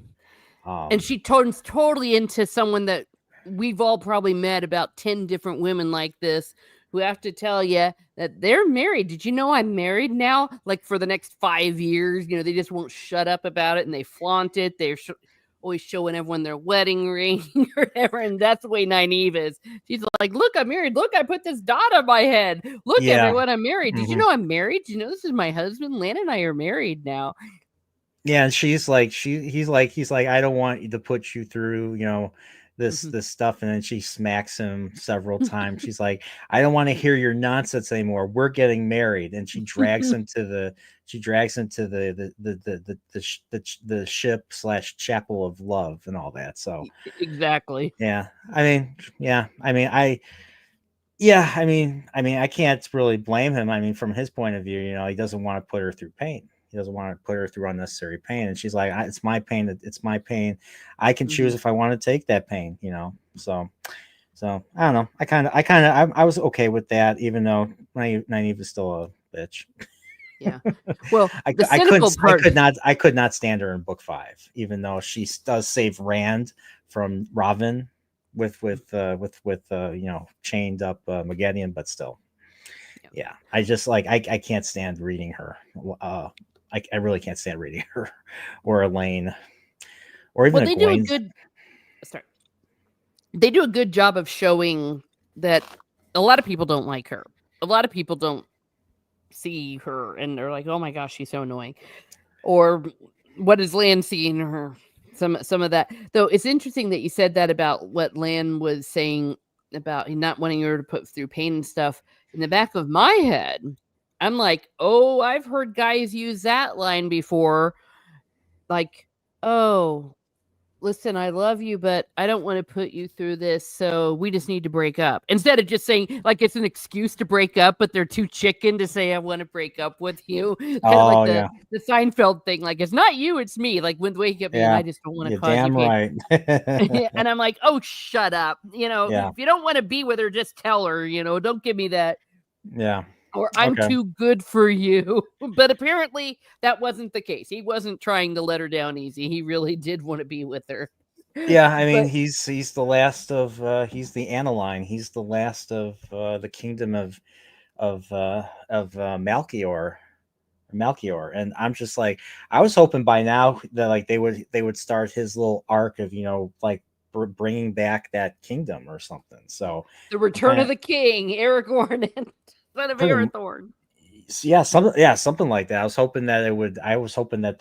And she turns totally into someone that we've all probably met about 10 different women like this who have to tell you that they're married. Did you know I'm married now? Like for the next 5 years, they just won't shut up about it and they flaunt it. They're always showing everyone their wedding ring or whatever. And that's the way Nynaeve is. She's like, look, I'm married. Look, I put this dot on my head. Look, yeah, everyone, I'm married. Did you mhm. know I'm married? Did you know this is my husband? Lan and I are married now. Yeah, and she's like he's like, I don't want you to put you through, this stuff, and then she smacks him several times. She's like, I don't want to hear your nonsense anymore. We're getting married, and she drags him to the the ship / chapel of love and all that. So Exactly. yeah, I mean, I can't really blame him. I mean, from his point of view, he doesn't want to put her through pain. He doesn't want to put her through unnecessary pain. And she's like, it's my pain. It's my pain. I can choose if I want to take that pain, So I don't know. I was okay with that, even though Nynaeve is still a bitch. Yeah. Well, I cynical part. I could not stand her in book 5, even though she does save Rand from Ravin with chained up Maggedian, but still, yeah. I just I can't stand reading her. I really can't stand reading her or Elaine or even Well, Egwene's. They do a good job of showing that a lot of people don't like her. A lot of people don't see her and they're like, oh my gosh, she's so annoying. Or what is Lan seeing her? Some of that. Though it's interesting that you said that about what Lan was saying about not wanting her to put through pain and stuff. In the back of my head, I'm like, oh, I've heard guys use that line before. Like, oh, listen, I love you, but I don't want to put you through this, so we just need to break up. Instead of just saying, like, it's an excuse to break up, but they're too chicken to say, I want to break up with you. Kind of like Oh yeah, the Seinfeld thing. Like, it's not you, it's me. Like, when wake up, man, yeah. I just don't want to You're cause you damn pain. right. And I'm like, oh, shut up. Yeah. If you don't want to be with her, just tell her, don't give me that. Yeah. Or I'm Okay. too good for you. But apparently that wasn't the case. He wasn't trying to let her down easy. He really did want to be with her. Yeah, I mean, But he's the last of he's the Aniline. He's the last of the kingdom of Malchior, and I'm just like, I was hoping by now that like they would start his little arc of bringing back that kingdom or something. So the Return of the King, Aragorn and son of pretty, Arathorn. something like that. I was hoping that it would. I was hoping that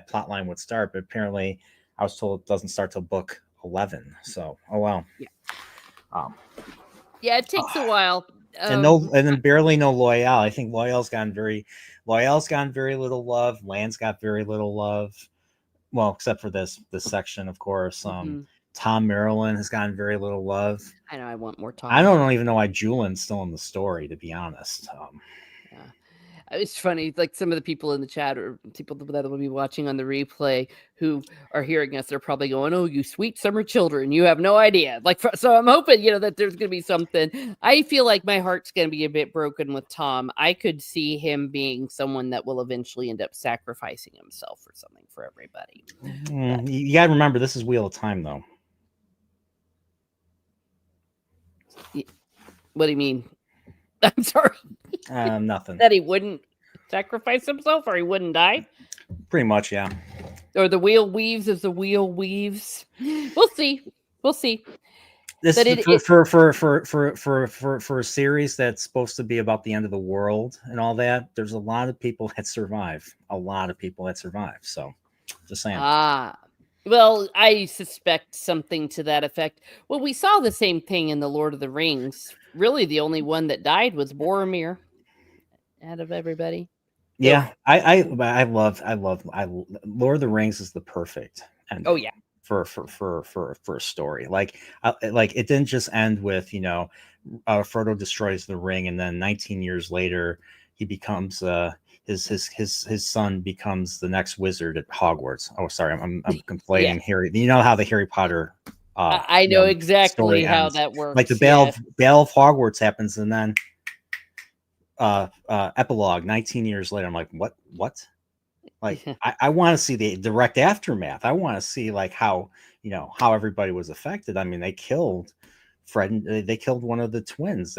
plot line would start, but apparently, I was told it doesn't start till book 11. So, oh well. Yeah. Yeah, it takes a while. And then barely no Loyal. I think Loyal's gotten very little love. Lan's got very little love. Well, except for this section, of course. Tom Maryland has gotten very little love. I know I want more Tom. I don't even know why Julian's still in the story, to be honest. Yeah. It's funny, like some of the people in the chat or people that will be watching on the replay who are hearing us, they're probably going, oh, you sweet summer children, you have no idea. So I'm hoping, that there's going to be something. I feel like my heart's going to be a bit broken with Tom. I could see him being someone that will eventually end up sacrificing himself for something for everybody. You got to remember, this is Wheel of Time, though. What do you mean? I'm sorry. Nothing. That he wouldn't sacrifice himself or he wouldn't die? Pretty much, yeah. Or the wheel weaves as the wheel weaves. We'll see. This But for a series that's supposed to be about the end of the world and all that. There's a lot of people that survive. A lot of people that survive. So, just saying. Well, I suspect something to that effect. Well, we saw the same thing in the Lord of the Rings. Really, the only one that died was Boromir out of everybody. Yeah, I love Lord of the Rings is the perfect ending. Oh yeah, for a story. Like it didn't just end with Frodo destroys the ring, and then 19 years later he becomes his son becomes the next wizard at Hogwarts. Oh, sorry, I'm conflating Harry. You know how the Harry Potter I know exactly how ends. that works. Like the Battle of Hogwarts happens, and then epilogue 19 years later. I'm like, what? Like, I want to see the direct aftermath. I want to see like how everybody was affected. I mean, they killed Fred, and they killed one of the twins.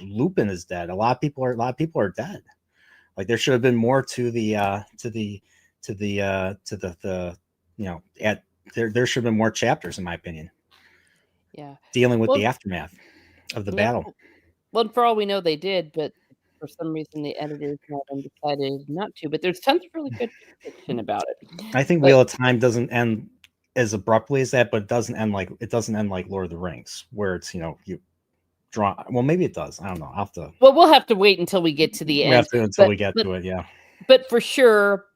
Lupin is dead. A lot of people are dead. Like, there should have been more to there should have been more chapters, in my opinion. Yeah, dealing with the aftermath of the battle. Well, for all we know, they did, but for some reason the editors decided not to. But there's tons of really good fiction about it. I think Wheel of Time doesn't end as abruptly as that, but it doesn't end like Lord of the Rings, where it's you draw. Well, maybe it does. I don't know. I'll have to. Well, we'll have to wait until we get to the end. We get to it. Yeah. But for sure,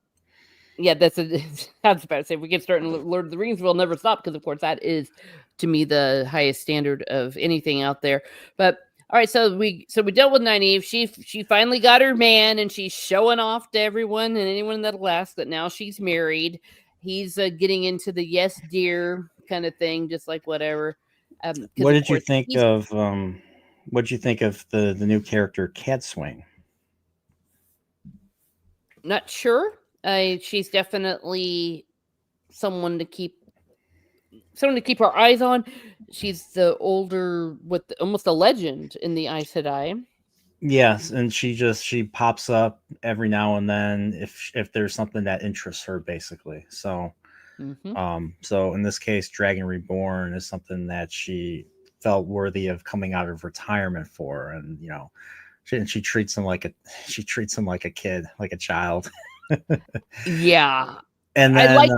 yeah, I was about to say, if we get started in Lord of the Rings, we'll never stop, because of course that is, to me, the highest standard of anything out there. But all right, so we dealt with Nynaeve. She finally got her man, and she's showing off to everyone and anyone that'll ask that now she's married. He's getting into the yes dear kind of thing, just like whatever. What did you think of the new character Cadswain? Not sure. She's definitely someone to keep our eyes on. She's the older, almost a legend in the Aes Sedai. Yes, and she pops up every now and then if there's something that interests her, basically. So, so in this case, Dragon Reborn is something that she felt worthy of coming out of retirement for, and she treats him like a kid, like a child. Yeah, and then I like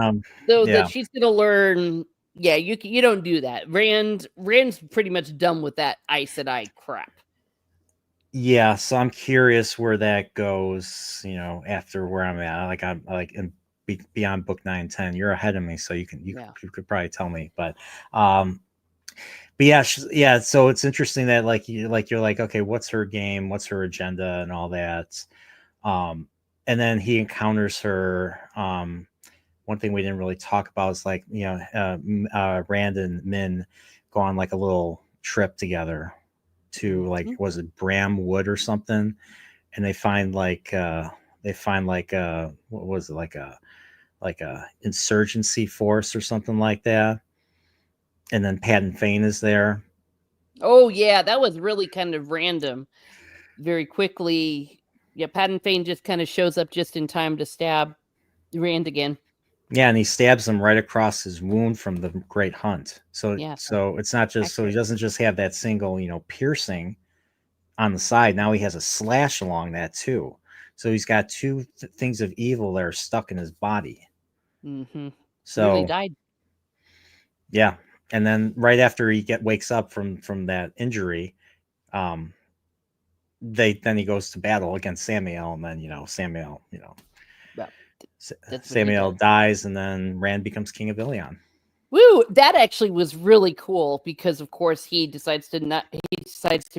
that she's gonna learn. Yeah, you don't do that. Rand's pretty much done with that Aes Sedai crap. Yeah, so I'm curious where that goes. After where I'm at, I'm beyond book 9 and 10. You're ahead of me, so you could probably tell me. But yeah. So it's interesting that you're like, okay, what's her game? What's her agenda and all that? And then he encounters her. One thing we didn't really talk about is Rand and Min go on like a little trip together to was it Bram Wood or something, and they find what was it, like a insurgency force or something like that, and then Patton Fane is there. Oh yeah, that was really kind of random. Very quickly, yeah, Patton Fane just kind of shows up just in time to stab Rand again. Yeah, and he stabs him right across his wound from the Great Hunt. So it's not just so he doesn't just have that single, piercing on the side. Now he has a slash along that too. So he's got two things of evil that are stuck in his body. Mm-hmm. So really died. Yeah, and then right after he wakes up from that injury, then he goes to battle against Samael, and then Samael, Samael dies, and then Rand becomes king of Ilion. Woo! That actually was really cool, because of course he decides to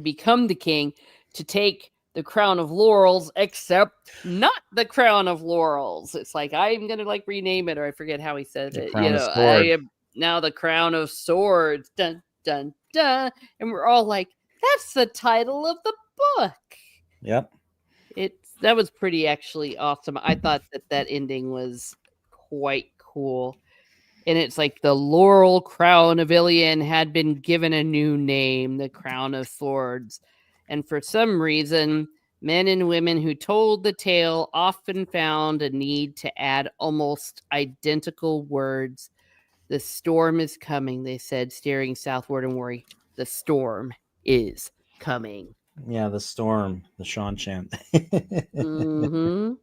become the king, to take the crown of laurels, except not the crown of laurels. It's like, I'm gonna rename it, or I forget how he said it. I am now the crown of swords. Dun dun dun. And we're all like, that's the title of the book. Yep. That was pretty actually awesome. I thought that ending was quite cool. And it's like the laurel crown of Ilion had been given a new name, the crown of swords. And for some reason, men and women who told the tale often found a need to add almost identical words The storm is coming, they said, staring southward and worry. The storm is coming. Yeah, the storm, the Sean chant. Mm-hmm.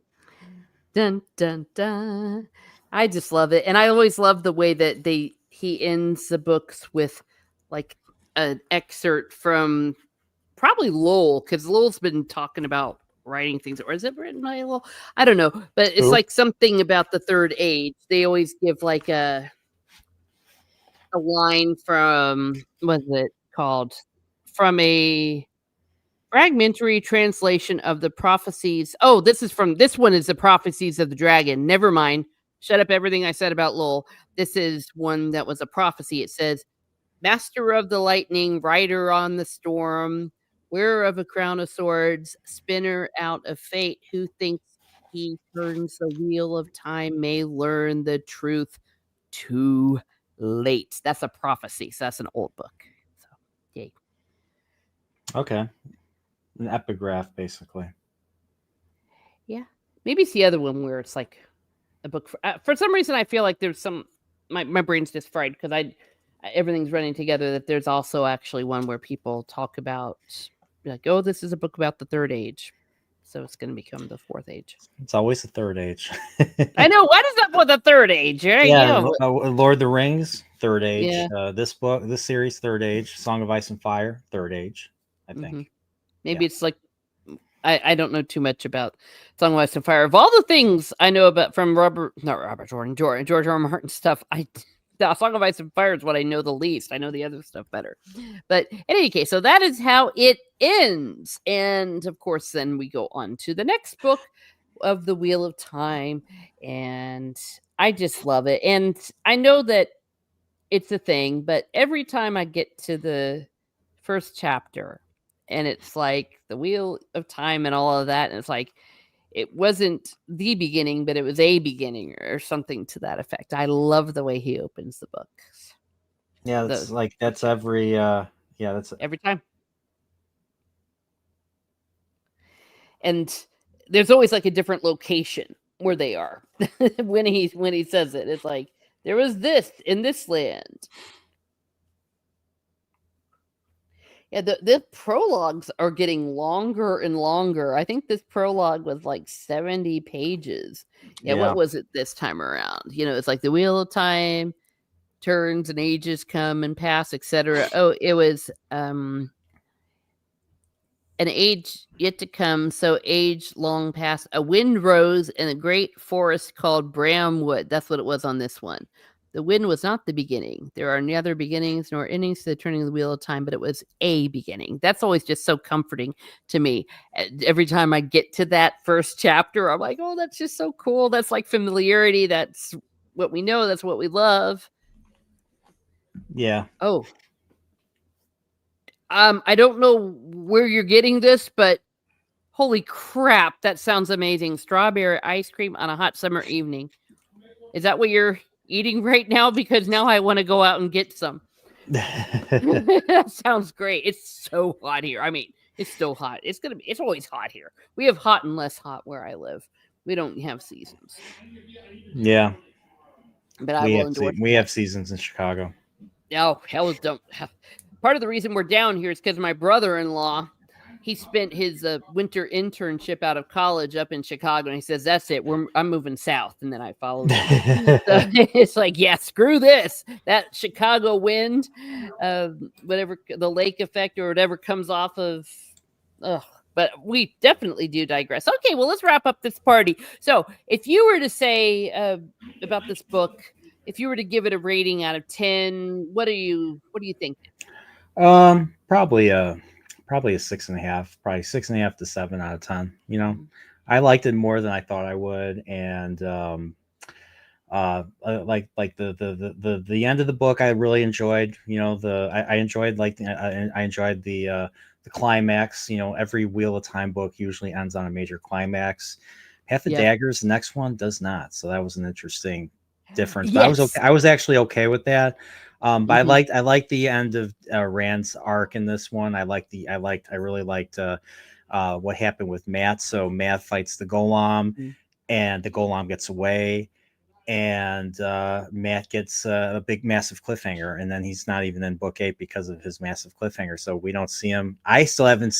Dun dun dun. I just love it. And I always love the way that he ends the books with like an excerpt from probably Lowell, because Lowell's been talking about writing things, or is it written by Lowell? I don't know, but it's Who? like something about the third age. They always give like a line from, what's it called? From a fragmentary translation of the prophecies. Oh, this one is the prophecies of the dragon. Never mind. Shut up everything I said about Lowell. This is one that was a prophecy. It says, Master of the lightning, rider on the storm, wearer of a crown of swords, spinner out of fate, who thinks he turns the wheel of time may learn the truth too late. That's a prophecy. So that's an old book. So, yay. Okay. An epigraph, basically. Yeah. Maybe it's the other one where it's like a book. For some reason, I feel like there's some, my brain's just fried because everything's running together, that there's also actually one where people talk about like, oh, this is a book about the third age. So it's going to become the fourth age. It's always the third age. I know. What is up with the third age? Right? Yeah, Yeah. Lord of the Rings, third age. Yeah. This book, this series, third age. Song of Ice and Fire, third age, I think. Mm-hmm. Maybe it's like, I don't know too much about Song of Ice and Fire. Of all the things I know about from George R. R. Martin stuff, the Song of Ice and Fire is what I know the least. I know the other stuff better. But in any case, so that is how it ends. And of course, then we go on to the next book of the Wheel of Time. And I just love it. And I know that it's a thing, but every time I get to the first chapter and it's like the Wheel of Time and all of that, and it's like, it wasn't the beginning, but it was a beginning or something to that effect. I love the way he opens the books. Yeah, that's that's every that's every time. And there's always like a different location where they are when he says it. It's like, there was this in this land. Yeah, the prologues are getting longer and longer. I think this prologue was like 70 pages. Yeah, what was it this time around? You know, it's like the Wheel of Time turns and ages come and pass, etc. Oh, it was an age yet to come, so age long past. A wind rose in a great forest called Bramwood. That's what it was on this one. The wind was not the beginning. There are neither beginnings nor endings to the turning of the wheel of time, but it was a beginning. That's always just so comforting to me. Every time I get to that first chapter, I'm like, oh, that's just so cool. That's like familiarity. That's what we know. That's what we love. Yeah. Oh. I don't know where you're getting this, but holy crap, that sounds amazing. Strawberry ice cream on a hot summer evening. Is that what you're eating right now? Because now I want to go out and get some. That sounds great. It's so hot here. I mean, it's still hot. It's always hot here. We have hot and less hot where I live. We don't have seasons. Yeah. But we have seasons in Chicago. Oh, hell don't. Part of the reason we're down here is because my brother-in-law, he spent his winter internship out of college up in Chicago, and he says, that's it, I'm moving south. And then I followed him. So it's like, yeah, screw this. That Chicago wind, whatever, the lake effect or whatever comes off of, but we definitely do digress. Okay, well, let's wrap up this party. So if you were to say about this book, if you were to give it a rating out of 10, what do you think? Probably a 6.5, probably 6.5 to 7 out of 10. You know, I liked it more than I thought I would, and like the end of the book I really enjoyed. You know, I enjoyed I enjoyed the climax. You know, every Wheel of Time book usually ends on a major climax. Path of Daggers, the next one does not, so that was an interesting difference. But yes. I was actually okay with that. But I liked the end of Rand's arc in this one. I really liked what happened with Matt. So Matt fights the Golem, and the Golem gets away, and Matt gets a big massive cliffhanger, and then he's not even in book 8 because of his massive cliffhanger, so we don't see him. I still haven't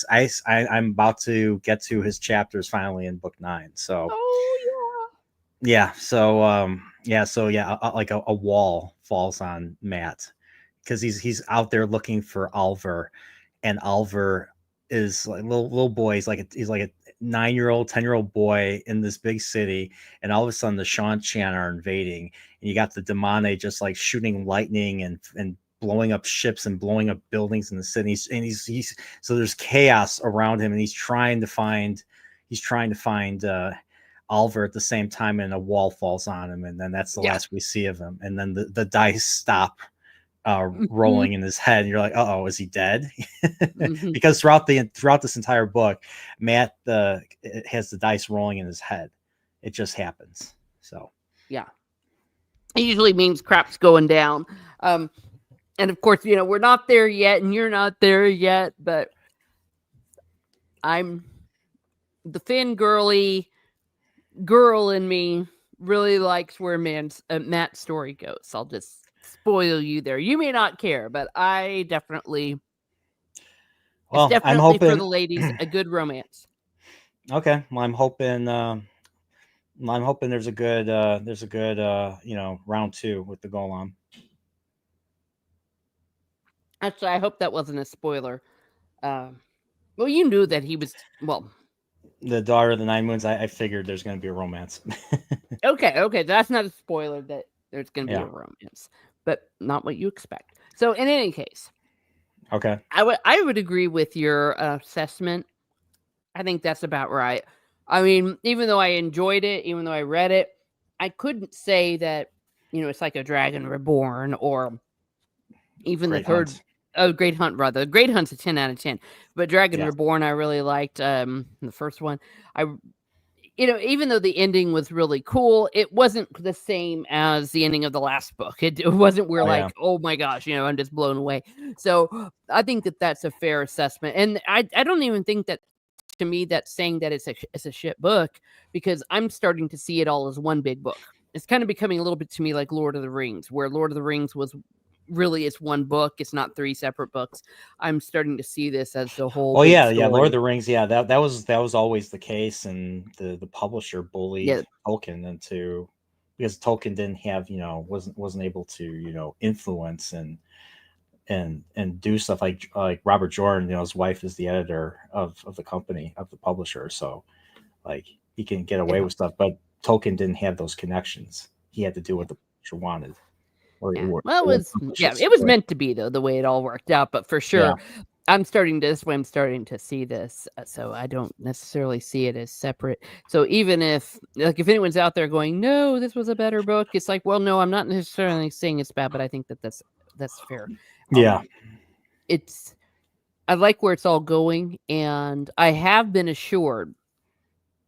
I'm about to get to his chapters finally in book 9, so Oh like a wall falls on Matt because he's out there looking for Oliver, and Oliver is like little boy. He's like a 9-year-old, 10-year-old boy in this big city, and all of a sudden the Shan Chan are invading, and you got the Demane just like shooting lightning and blowing up ships and blowing up buildings in the city. And he's so there's chaos around him, and he's trying to find Oliver at the same time, and a wall falls on him, and then that's the last we see of him. And then the dice stop rolling in his head, and you're like, "Uh-oh, is he dead?" Because throughout this entire book, Matt has the dice rolling in his head. It just happens. So yeah, it usually means crap's going down. And of course, we're not there yet, and you're not there yet, but I'm the fangirly girl in me really likes where Matt's story goes. I'll just spoil you there. You may not care, but I definitely. Well, it's definitely I'm hoping for the ladies a good romance. Okay, well, I'm hoping there's a good round 2 with the Golem. Actually, I hope that wasn't a spoiler. Well, you knew that he was the daughter of the 9 moons. I figured there's going to be a romance. Okay, that's not a spoiler that there's going to be a romance, but not what you expect. So, in any case, okay, I would agree with your assessment. I think that's about right. I mean, even though I enjoyed it, even though I read it, I couldn't say that it's like a Dragon Reborn or even Great the third. Hunt. Oh, Great Hunt, rather. Great Hunt's a 10 out of 10. But Dragon Reborn, I really liked the first one. Even though the ending was really cool, it wasn't the same as the ending of the last book. It wasn't where oh my gosh, I'm just blown away. So I think that that's a fair assessment. And I don't even think that, to me, that's saying that it's a shit book, because I'm starting to see it all as one big book. It's kind of becoming a little bit to me like Lord of the Rings, where Lord of the Rings was really, it's one book. It's not 3 separate books. I'm starting to see this as the whole. Oh yeah, Lord of the Rings. Yeah, that was always the case, and the publisher bullied Tolkien into, because Tolkien didn't have wasn't able to influence and do stuff like Robert Jordan. His wife is the editor of the company, of the publisher, so like he can get away with stuff. But Tolkien didn't have those connections. He had to do what the publisher wanted. It was meant to be, though, the way it all worked out. But for sure, I'm starting to see this, so I don't necessarily see it as separate. So even if anyone's out there going, "No, this was a better book," it's like, well, no, I'm not necessarily saying it's bad, but I think that's fair. I like where it's all going, and I have been assured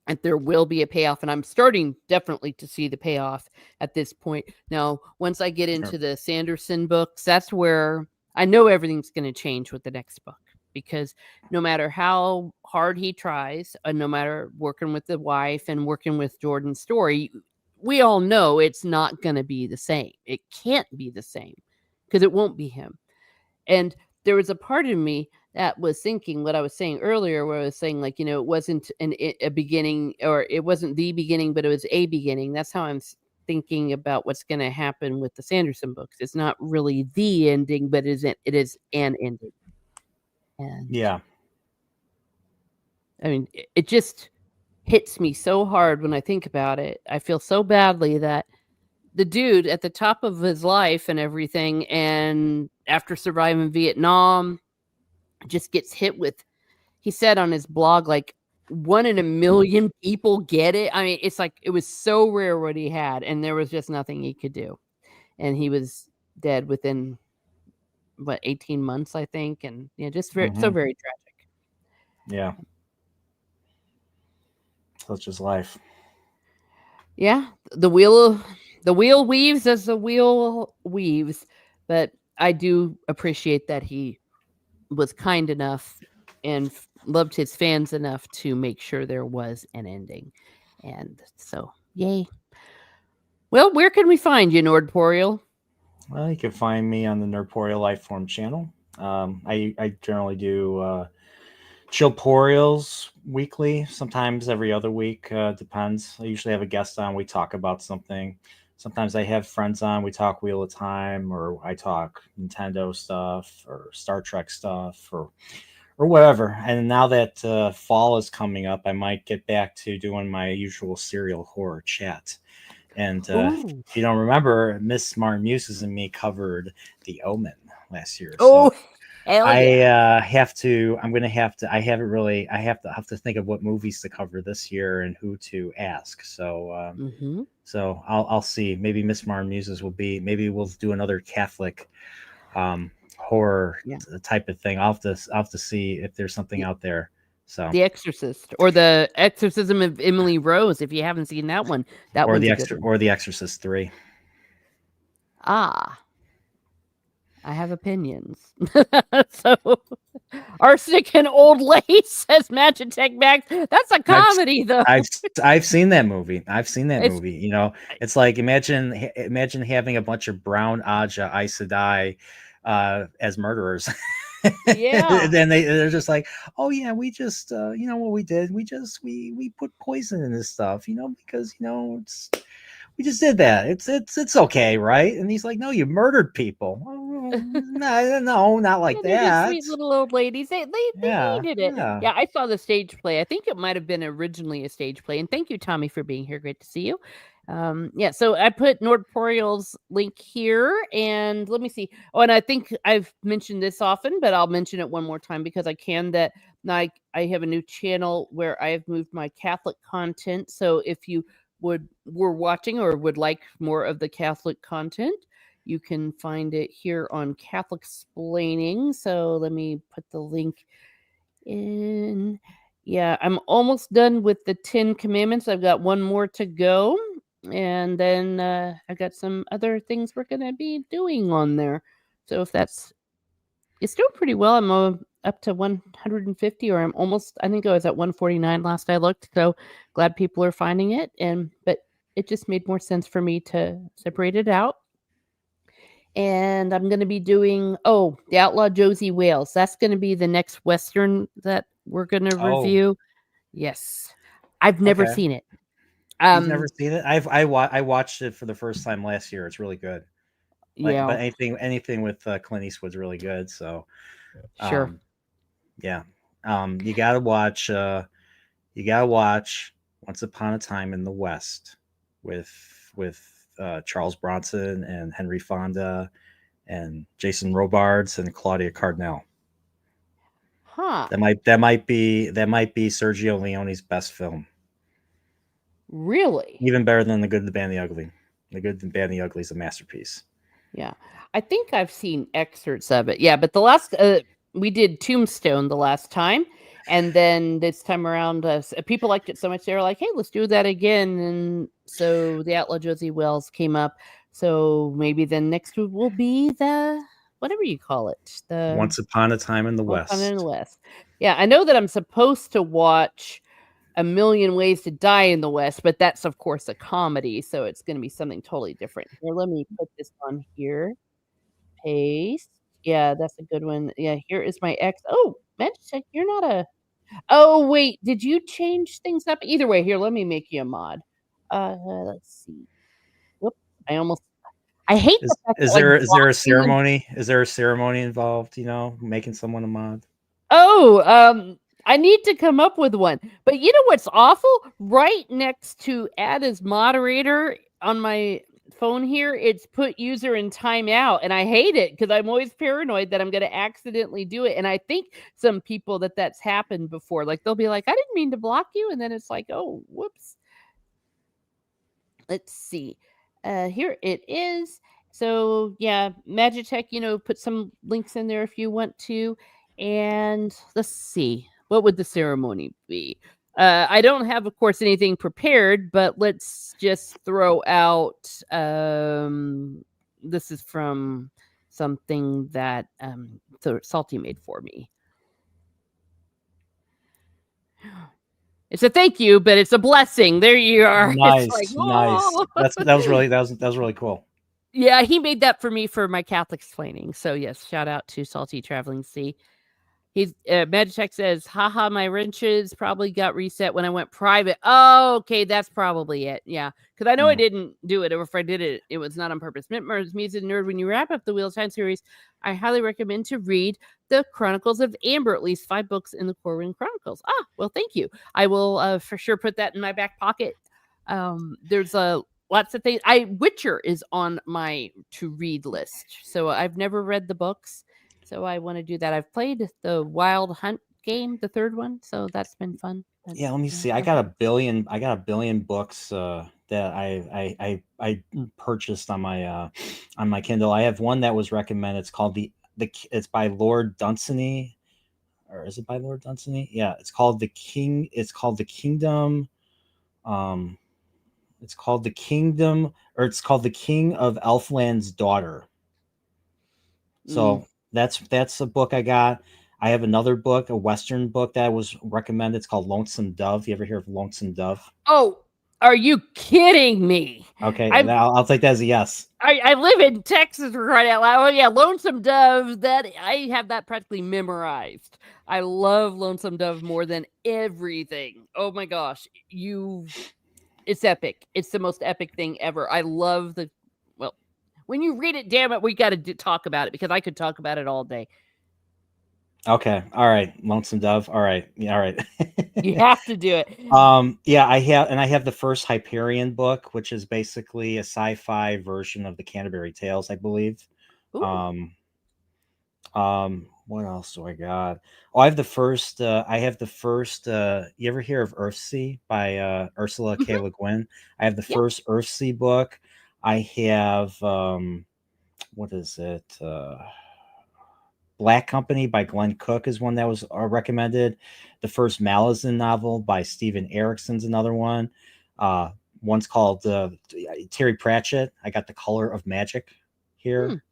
that there will be a payoff, and I'm starting definitely to see the payoff at this point. Now, once I get into the Sanderson books, that's where I know everything's going to change with the next book, because no matter how hard he tries, and no matter working with the wife and working with Jordan's story, we all know it's not going to be the same. It can't be the same, because it won't be him. And there was a part of me that was thinking what I was saying earlier, where I was saying, it wasn't a beginning, or it wasn't the beginning, but it was a beginning. That's how I'm thinking about what's going to happen with the Sanderson books. It's not really the ending, but it is an ending. And I mean, it just hits me so hard when I think about it. I feel so badly that the dude at the top of his life and everything, and after surviving Vietnam, just gets hit with, he said on his blog, 1 in a million people get it. I mean, it's like, it was so rare what he had, and there was just nothing he could do. And he was dead within 18 months, I think. And just so very tragic. Yeah. Such is life. Yeah. The wheel weaves as the wheel weaves, but I do appreciate that he was kind enough and loved his fans enough to make sure there was an ending. And so, yay. Well, where can we find you, Nordporeal? Well, you can find me on the Nerdporeal Lifeform channel. I generally do chillporials weekly, sometimes every other week. Depends. I usually have a guest on. We talk about something. Sometimes I have friends on. We talk Wheel of Time, or I talk Nintendo stuff, or Star Trek stuff, or whatever. And now that fall is coming up, I might get back to doing my usual serial horror chat. And Ooh. if you don't remember, Miss Martin Muses and me covered The Omen last year. So Oh, hell I yeah. have to. I'm gonna have to. I haven't really. I have to think of what movies to cover this year and who to ask. So Mm-hmm. I'll see. Maybe Miss Martin Muses will be. Maybe we'll do another Catholic horror Yeah. type of thing. I'll have to see if there's something out there. So The Exorcist or the Exorcism of Emily Rose. If you haven't seen that one, that or one's the a good extra one. or the Exorcist 3. Ah, I have opinions. So, Arsenic and Old Lace says Magitech Max. That's a I've comedy, though. I've seen that movie. I've seen that It's movie. It's like imagine having a bunch of brown Aja Aes Sedai as murderers. yeah. Then they're just like, oh yeah, we just what we did, we put poison in this stuff, because we just did that. It's okay, right? And he's like, no, you murdered people. Oh, no, not like Yeah, they're just that. sweet little old ladies. They Yeah, needed it. yeah. Yeah, I saw the stage play. I think it might have been originally a stage play. And thank you, Tommy, for being here. Great to see you. Yeah, so I put Nordporeal's link here, and let me see. Oh, and I think I've mentioned this often, but I'll mention it one more time because I can. That I have a new channel where I have moved my Catholic content. So if you were watching or would like more of the Catholic content, you can find it here on Catholic Splaining. So let me put the link in. Yeah, I'm almost done with the 10 commandments. I've got one more to go. And then I've got some other things we're going to be doing on there. So if it's doing pretty well. I'm up to 150, or I'm almost, I think I was at 149 last I looked. So glad people are finding it. But it just made more sense for me to separate it out. And I'm going to be doing The Outlaw Josie Wales. That's going to be the next western that we're going to Oh, review. Yes. I've never okay. seen it. You've never Um seen it? I watched it for the first time last year. It's really good. Like, yeah, but anything with Clint Eastwood's really good. So, sure. um, yeah, you gotta watch. You gotta watch Once Upon a Time in the West with Charles Bronson and Henry Fonda and Jason Robards and Claudia Cardinal. Huh. That might be Sergio Leone's best film. Really? Even better than The Good, the Bad, and the Ugly. The Good, the Bad, and the Ugly is a masterpiece. Yeah. I think I've seen excerpts of it. Yeah, but the last we did Tombstone the last time, and then this time around people liked it so much they were like, "Hey, let's do that again." And so the Outlaw Josie Wells came up. So maybe then next will be the whatever you call it. The Once Upon a Time in the One Planet in the West. West. Yeah, I know that I'm supposed to watch A Million Ways to Die in the West, but that's of course a comedy, so it's going to be something totally different. Here, let me put this on here. Paste. Yeah, that's a good one. Yeah, here is my ex. Oh, Magitech, you're not a. Oh, wait, did you change things up? Either way, here, let me make you a mod. Let's see. Whoop, I almost. I hate the Is fact that is like there is there block a you and ceremony? Is there a ceremony involved? Making someone a mod. oh, I need to come up with one. But you know what's awful? Right next to add as moderator on my phone here, it's put user in timeout. And I hate it because I'm always paranoid that I'm going to accidentally do it. And I think some people that's happened before. Like they'll be like, I didn't mean to block you. And then it's like, oh, whoops. Let's see. Here it is. So yeah, Magitech, put some links in there if you want to. And let's see. What would the ceremony be? I don't have, of course, anything prepared, but let's just throw out this is from something that Salty made for me. It's a thank you, but it's a blessing. There you are. Nice, It's like, nice. oh. That was really cool. Yeah, he made that for me for my Catholic explaining. So yes, shout out to Salty Traveling Sea. He's Magitech says, haha, my wrenches probably got reset when I went private. Oh, okay, that's probably it. Yeah, because I know I didn't do it, or if I did it, it was not on purpose. Mitmer's Music Nerd, when you wrap up the Wheel of Time series, I highly recommend to read the Chronicles of Amber, at least 5 books in the Corwin Chronicles. Ah, well, thank you. I will for sure put that in my back pocket. There's lots of things. Witcher is on my to read list, so I've never read the books. So I want to do that. I've played the Wild Hunt game, the 3rd one, so that's been fun. Yeah, let me see. I got a billion books that I purchased on my Kindle. I have one that was recommended. It's called it's by Lord Dunsany, or is it by Lord Dunsany? Yeah, it's called The Kingdom. It's called The King of Elfland's Daughter. So that's a book I got. I have another book, a Western book that was recommended. It's called Lonesome Dove. You ever hear of Lonesome Dove? Oh, are you kidding me? Okay, I'll take that as a yes. I live in Texas right out loud. Oh yeah, Lonesome Dove. That I have that practically memorized. I love Lonesome Dove more than everything. Oh my gosh, it's epic. It's the most epic thing ever. I love when you read it, damn it, we got to talk about it because I could talk about it all day. Okay, all right, Lonesome Dove. All right, yeah, all right. You have to do it. Yeah, I have the first Hyperion book, which is basically a sci-fi version of the Canterbury Tales, I believe. Ooh. What else do I got? Oh, I have the first. You ever hear of Earthsea by Ursula K. Le Guin? I have the first Earthsea book. I have what is it? Black Company by Glenn Cook is one that was recommended. The first Malazan novel by Stephen Erickson's another one. One's called Terry Pratchett. I got The Color of Magic here.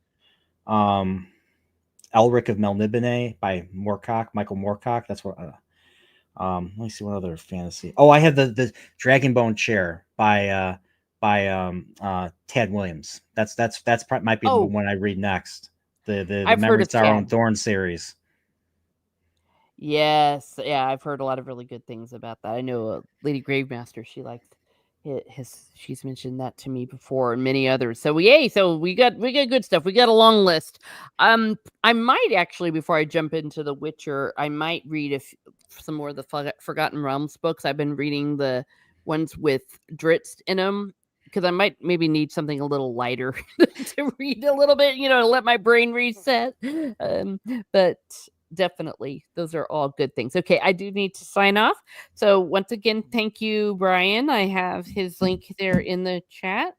Elric of Melniboné by Michael Moorcock. That's what. Let me see what other fantasy. Oh, I have the Dragonbone Chair by Tad Williams. That's might be the one I read next. The Memory Sorrow and Thorn series. Yes, yeah, I've heard a lot of really good things about that. I know Lady Gravemaster, she liked she's mentioned that to me before, and many others. So yay, so we got good stuff. We got a long list. I might actually, before I jump into The Witcher, I might read some more of the Forgotten Realms books. I've been reading the ones with Drizzt in them, because I might maybe need something a little lighter to read a little bit, to let my brain reset. But definitely, those are all good things. Okay, I do need to sign off. So once again, thank you, Brian. I have his link there in the chat.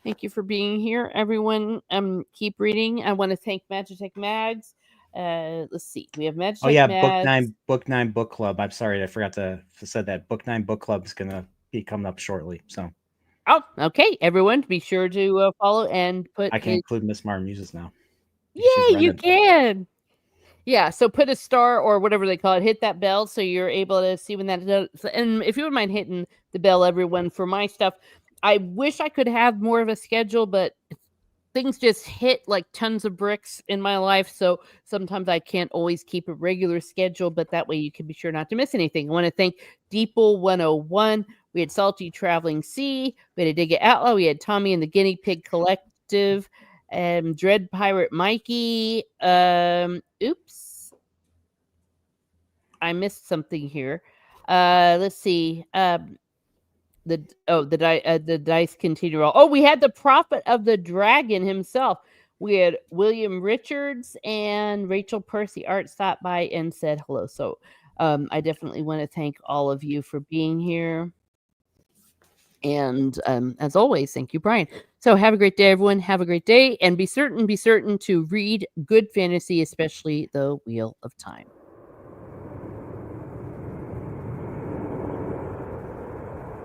Thank you for being here, everyone. Keep reading. I want to thank Magitech Mags. Let's see. We have Magitech. Oh yeah, Mags. Book 9 Book Club. I'm sorry, I forgot to say that. Book 9 Book Club is gonna be coming up shortly. So. Oh, okay. Everyone, be sure to follow and put. I can include Miss Mara Muses now. Yeah, you can. Yeah, so put a star or whatever they call it. Hit that bell so you're able to see when that does. And if you wouldn't mind hitting the bell, everyone, for my stuff. I wish I could have more of a schedule, but things just hit like tons of bricks in my life. So sometimes I can't always keep a regular schedule, but that way you can be sure not to miss anything. I want to thank Deeple 101. We had Salty Traveling Sea. We had a Dig It Outlaw. We had Tommy and the Guinea Pig Collective. Dread Pirate Mikey. Oops. I missed something here. Let's see. The dice continue roll. Oh, we had the Prophet of the Dragon himself. We had William Richards and Rachel Percy Art stop by and said hello. So I definitely want to thank all of you for being here. And as always, thank you, Brian. So have a great day, everyone. Have a great day. And be certain to read good fantasy, especially the Wheel of Time.